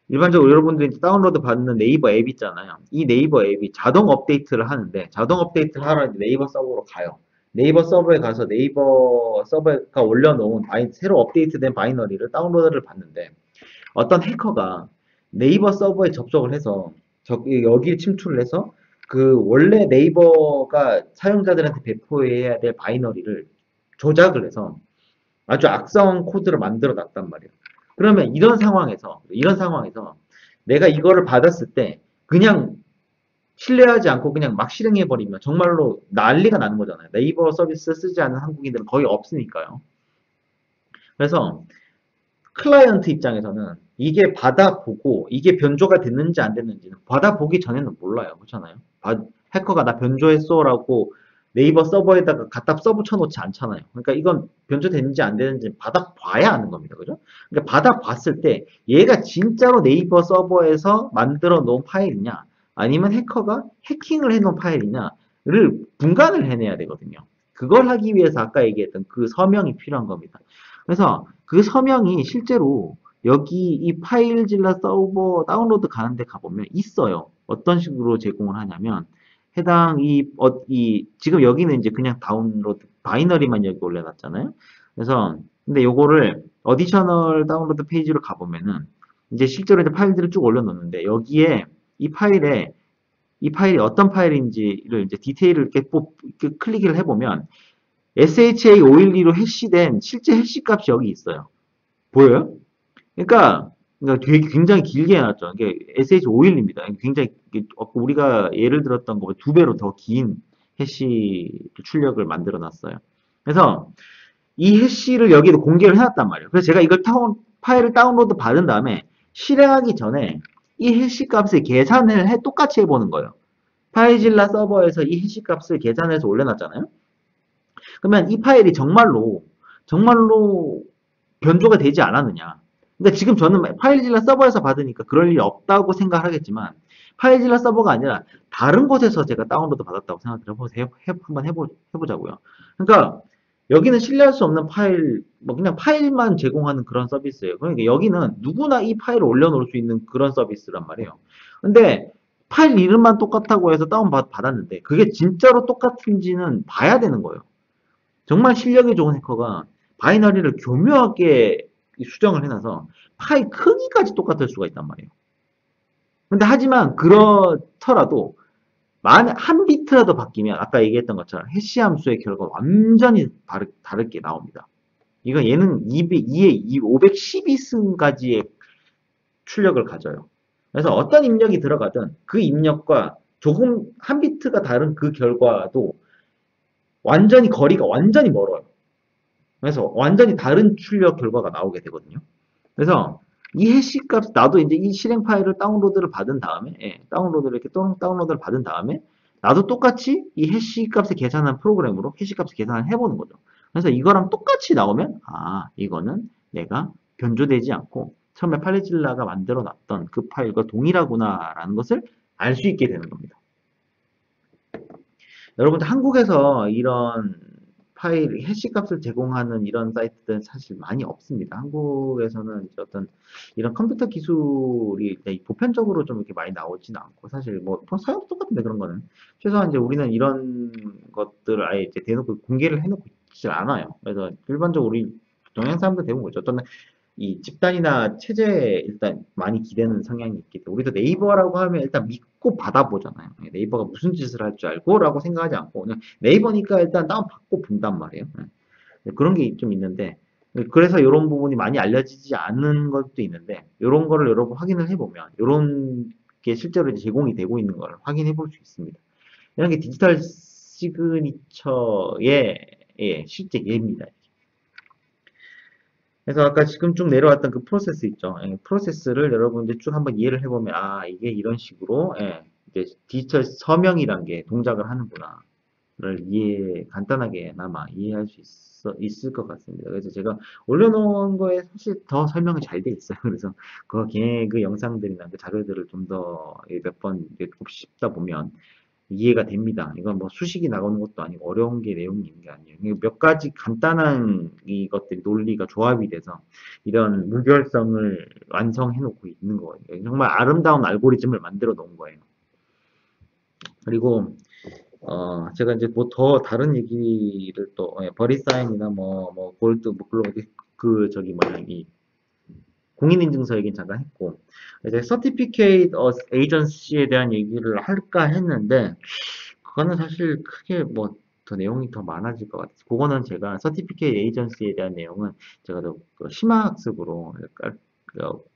일반적으로 여러분들이 다운로드 받는 네이버 앱 있잖아요. 이 네이버 앱이 자동 업데이트를 하는데 자동 업데이트를 하러 네이버 서버로 가요. 네이버 서버에 가서 네이버 서버가 올려놓은 새로 업데이트된 바이너리를 다운로드를 받는데 어떤 해커가 네이버 서버에 접속을 해서 여기에 침투를 해서 원래 네이버가 사용자들한테 배포해야 될 바이너리를 조작을 해서 아주 악성 코드를 만들어 놨단 말이에요. 그러면 이런 상황에서 내가 이거를 받았을 때 그냥 신뢰하지 않고 그냥 막 실행해버리면 정말로 난리가 나는 거잖아요. 네이버 서비스 쓰지 않는 한국인들은 거의 없으니까요. 그래서 클라이언트 입장에서는 이게 받아보고 이게 변조가 됐는지 안 됐는지는 받아보기 전에는 몰라요. 그렇잖아요. 해커가 나 변조했어라고 네이버 서버에다가 갖다 써붙여놓지 않잖아요. 그러니까 이건 변조됐는지 안 되는지 받아봐야 아는 겁니다. 그죠? 그러니까 받아봤을 때 얘가 진짜로 네이버 서버에서 만들어 놓은 파일이냐 아니면 해커가 해킹을 해놓은 파일이냐를 분간을 해내야 되거든요. 그걸 하기 위해서 아까 얘기했던 그 서명이 필요한 겁니다. 그래서 그 서명이 실제로 여기 이 파일질라 서버 다운로드 가는데 가보면 있어요. 어떤 식으로 제공을 하냐면 해당 지금 여기는 이제 그냥 다운로드 바이너리만 여기 올려놨잖아요. 그래서 근데 요거를 어디셔널 다운로드 페이지로 가보면은 이제 실제로 이제 파일들을 쭉 올려놓는데 여기에 이 파일이 어떤 파일인지를 이제 디테일을 이렇게 클릭을 해보면 SHA-512로 해시된 실제 해시 값이 여기 있어요. 보여요? 그러니까 되게 굉장히 길게 해놨죠. 이게 SH512입니다. 굉장히 우리가 예를 들었던 것보다 2배로 더 긴 해시 출력을 만들어 놨어요. 그래서 이 해시를 여기도 공개를 해놨단 말이에요. 그래서 제가 이걸 파일을 다운로드 받은 다음에 실행하기 전에 이 해시 값을 계산을 똑같이 해보는 거예요. 파이질라 서버에서 이 해시 값을 계산해서 올려놨잖아요. 그러면 이 파일이 정말로 변조가 되지 않았느냐. 근데 지금 저는 파일질러 서버에서 받으니까 그럴 일이 없다고 생각하겠지만 파일질러 서버가 아니라 다른 곳에서 제가 다운로드 받았다고 생각을 한번 해보자고요. 그러니까 여기는 신뢰할 수 없는 파일, 뭐 그냥 파일만 제공하는 그런 서비스예요. 그러니까 여기는 누구나 이 파일을 올려놓을 수 있는 그런 서비스란 말이에요. 근데 파일 이름만 똑같다고 해서 받았는데 그게 진짜로 똑같은지는 봐야 되는 거예요. 정말 실력이 좋은 해커가 바이너리를 교묘하게 수정을 해놔서 파일 크기까지 똑같을 수가 있단 말이에요. 근데 하지만 그렇더라도 한 비트라도 바뀌면 아까 얘기했던 것처럼 해시 함수의 결과가 완전히 다르게 나옵니다. 이거 얘는 512승까지의 출력을 가져요. 그래서 어떤 입력이 들어가든 그 입력과 조금 한 비트가 다른 그 결과도 완전히 거리가 완전히 멀어요. 그래서 완전히 다른 출력 결과가 나오게 되거든요. 그래서 이 해시 값, 나도 이제 이 실행 파일을 다운로드를 받은 다음에, 다운로드를 이렇게 다운로드를 받은 다음에, 나도 똑같이 이 해시 값을 계산한 프로그램으로 해시 값을 계산을 해보는 거죠. 그래서 이거랑 똑같이 나오면, 아, 이거는 내가 변조되지 않고, 처음에 팔레질라가 만들어 놨던 그 파일과 동일하구나라는 것을 알 수 있게 되는 겁니다. 여러분들 한국에서 이런 파일, 해시 값을 제공하는 이런 사이트들은 사실 많이 없습니다. 한국에서는 이제 어떤 이런 컴퓨터 기술이 보편적으로 좀 이렇게 많이 나오지는 않고, 사실 뭐 서양 똑같은데 그런 거는. 최소한 이제 우리는 이런 것들을 아예 이제 대놓고 공개를 해놓고 있지 않아요. 그래서 일반적으로 우리 동양 사람들 대부분 그렇죠. 어떤 이 집단이나 체제에 일단 많이 기대는 성향이 있기 때문에 우리도 네이버라고 하면 일단 믿고 받아보잖아요. 네이버가 무슨 짓을 할 줄 알고 라고 생각하지 않고 그냥 네이버니까 일단 다운받고 본단 말이에요. 그런 게 좀 있는데 그래서 이런 부분이 많이 알려지지 않는 것도 있는데 이런 거를 여러분 확인을 해보면 이런 게 실제로 이제 제공이 되고 있는 걸 확인해 볼 수 있습니다. 이런 게 디지털 시그니처의 실제 예입니다. 그래서 아까 지금 쭉 내려왔던 그 프로세스 있죠. 프로세스를 여러분들 쭉 한번 이해를 해보면, 아, 이게 이런 식으로, 이제 디지털 서명이란 게 동작을 하는구나. 를 간단하게나마 이해할 수 있을 것 같습니다. 그래서 제가 올려놓은 거에 사실 더 설명이 잘 돼 있어요. 그래서 그 영상들이나 그 자료들을 좀 더 몇 번 곱씹다 보면 이해가 됩니다. 이건 뭐 수식이 나오는 것도 아니고 어려운 게 내용이 있는 게 아니에요. 몇 가지 간단한 이것들이 논리가 조합이 돼서 이런 무결성을 완성해 놓고 있는 거예요. 정말 아름다운 알고리즘을 만들어 놓은 거예요. 그리고 제가 이제 뭐 더 다른 얘기를 또 버리사인이나 뭐 골드 뭐 그 저기 뭐냐 이 공인인증서 얘기는 잠깐 했고 이제 서티피케이트 에이전시에 대한 얘기를 할까 했는데 그거는 사실 크게 뭐 더 내용이 더 많아질 것 같아서 그거는 제가 서티피케이트 에이전시에 대한 내용은 제가 더 심화학습으로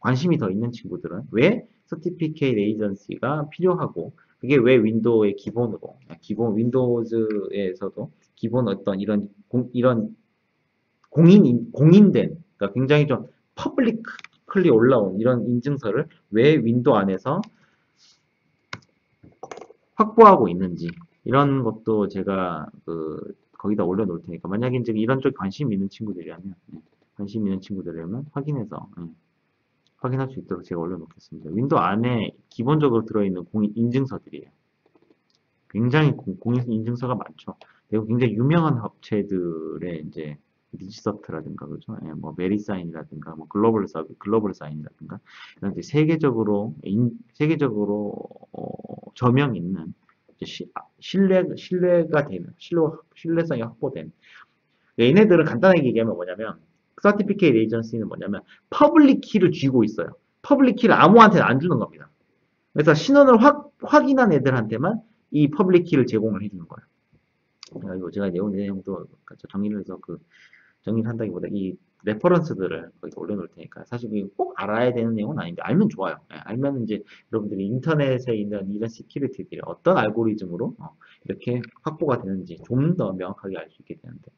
관심이 더 있는 친구들은 왜 서티피케이트 에이전시가 필요하고 그게 왜 윈도우의 기본으로 기본 윈도우즈에서도 기본 어떤 이런 공인된 그러니까 굉장히 좀 퍼블릭클리 올라온 이런 인증서를 왜 윈도우 안에서 확보하고 있는지 이런 것도 제가 거기다 올려놓을 테니까 만약에 이제 이런 쪽 관심 있는 친구들이라면 관심 있는 친구들이라면 확인해서 확인할 수 있도록 제가 올려놓겠습니다. 윈도우 안에 기본적으로 들어있는 공인 인증서들이에요. 굉장히 공인 인증서가 많죠. 그리고 굉장히 유명한 업체들의 이제 디지서트라든가 그죠? 뭐 메리사인이라든가 뭐 글로벌 사인이라든가 이런 이제 세계적으로 저명 있는 신뢰가 되는 신뢰성이 확보된 얘네들은 간단하게 얘기하면 뭐냐면 서티피케이트 에이전시는 뭐냐면 퍼블릭 키를 쥐고 있어요. 퍼블릭 키를 아무한테나 안 주는 겁니다. 그래서 신원을 확인한 애들한테만 이 퍼블릭 키를 제공을 해주는 거예요. 그리고 제가 내용도 정리를 해서 정리를 한다기보다 이 레퍼런스들을 거기 올려놓을 테니까 사실 꼭 알아야 되는 내용은 아닌데 알면 좋아요. 알면 이제 여러분들이 인터넷에 있는 이런 시큐리티들이 어떤 알고리즘으로 이렇게 확보가 되는지 좀 더 명확하게 알 수 있게 되는데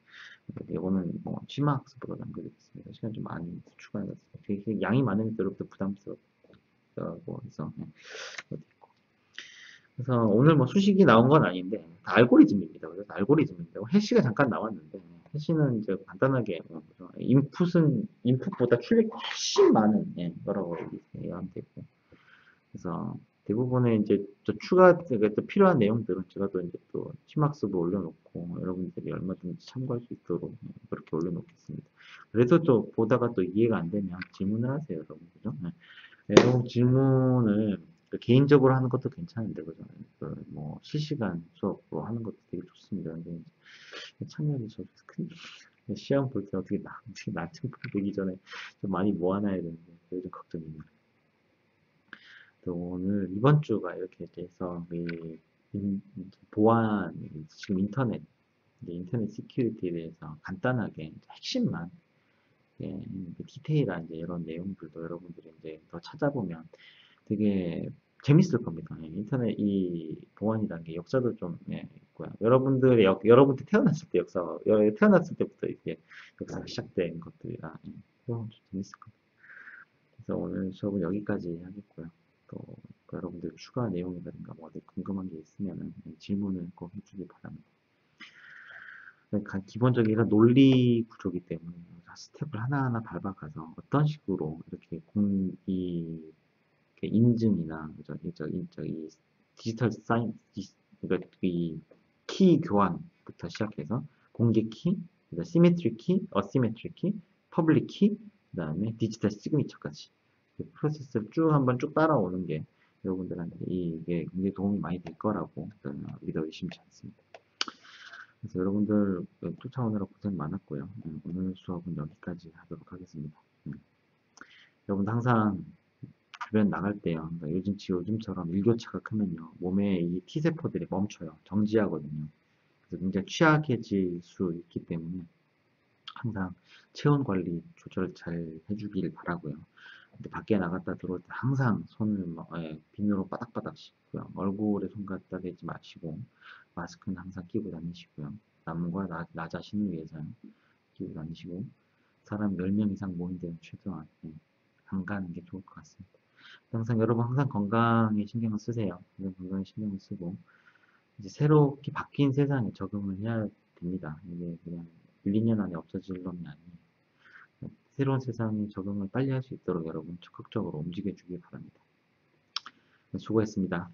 이거는 뭐 심화학습으로 남겨두겠습니다. 시간 좀 많이 추가해 놨습니다. 되게 양이 많으니까 여러분들 부담스럽다고 해서 그래서 오늘 뭐 수식이 나온 건 아닌데 다 알고리즘입니다. 그래서 알고리즘인데 해시가 잠깐 나왔는데 캐시는 이제 간단하게 그죠? 인풋보다 출력이 훨씬 많은 여러 가지 하면 되고. 그래서 대부분의 이제 또 또 필요한 내용들은 제가 또 이제 또 치막스도 올려놓고 여러분들이 얼마든지 참고할 수 있도록 그렇게 올려놓겠습니다. 그래서 또 보다가 또 이해가 안 되면 질문을 하세요, 여러분. 그죠? 여러분 질문을 그 개인적으로 하는 것도 괜찮은데, 그죠? 그뭐 실시간 수업으로 하는 것도 되게 좋습니다. 근데 참여율이 저 큰, 시험 볼 때 어떻게 낮은 되기 전에 좀 많이 모아놔야 되는데, 그게 좀 걱정입니다. 또 오늘 이번 주가 이렇게 돼서 보안 지금 인터넷 시큐리티에 대해서 간단하게 핵심만 디테일한 이제 이런 내용들도 여러분들이 이제 더 찾아보면 되게 재밌을 겁니다. 인터넷 이 보안이라는 게 역사도 좀 있고요. 여러분들 태어났을 때 태어났을 때부터 이게 역사가 시작된 것들이라 그럼 좀 재밌을 겁니다. 그래서 오늘 수업은 여기까지 하겠고요. 또 여러분들 추가 내용이라든가 뭐 어디 궁금한 게 있으면은 질문을 꼭 해주길 바랍니다. 기본적인 이런 논리 구조기 때문에 스텝을 하나하나 밟아가서 어떤 식으로 이렇게 인증이나 그죠? 이 디지털 사인 그러니까 이키 교환부터 시작해서 공개 키, 시메트릭 키, 어시메트릭 키, 퍼블릭 키, 그다음에 디지털 시그니처까지 프로세스를 한번 쭉 따라오는 게 여러분들한테 이게 굉장히 도움이 많이 될 거라고 저는 믿어 의심치 않습니다. 그래서 여러분들 쫓아오느라 고생 많았고요. 오늘 수업은 여기까지 하도록 하겠습니다. 여러분들 항상 주변 나갈 때요. 그러니까 요즘처럼 일교차가 크면요. 몸에 이 T세포들이 멈춰요. 정지하거든요. 그래서 굉장히 취약해질 수 있기 때문에 항상 체온 관리 조절 잘 해주길 바라고요. 근데 밖에 나갔다 들어올 때 항상 손을 비누로 바닥바닥 씻고요. 얼굴에 손 갖다 대지 마시고 마스크는 항상 끼고 다니시고요. 남과 나 자신을 위해서 끼고 다니시고 사람 10명 이상 모인 데는 최소한 안 가는 게 좋을 것 같습니다. 항상 여러분 항상 건강에 신경을 쓰세요. 건강에 신경을 쓰고 이제 새롭게 바뀐 세상에 적응을 해야 됩니다. 이게 그냥 1, 2년 안에 없어질 놈이 아니에요. 새로운 세상에 적응을 빨리 할 수 있도록 여러분 적극적으로 움직여 주길 바랍니다. 수고했습니다.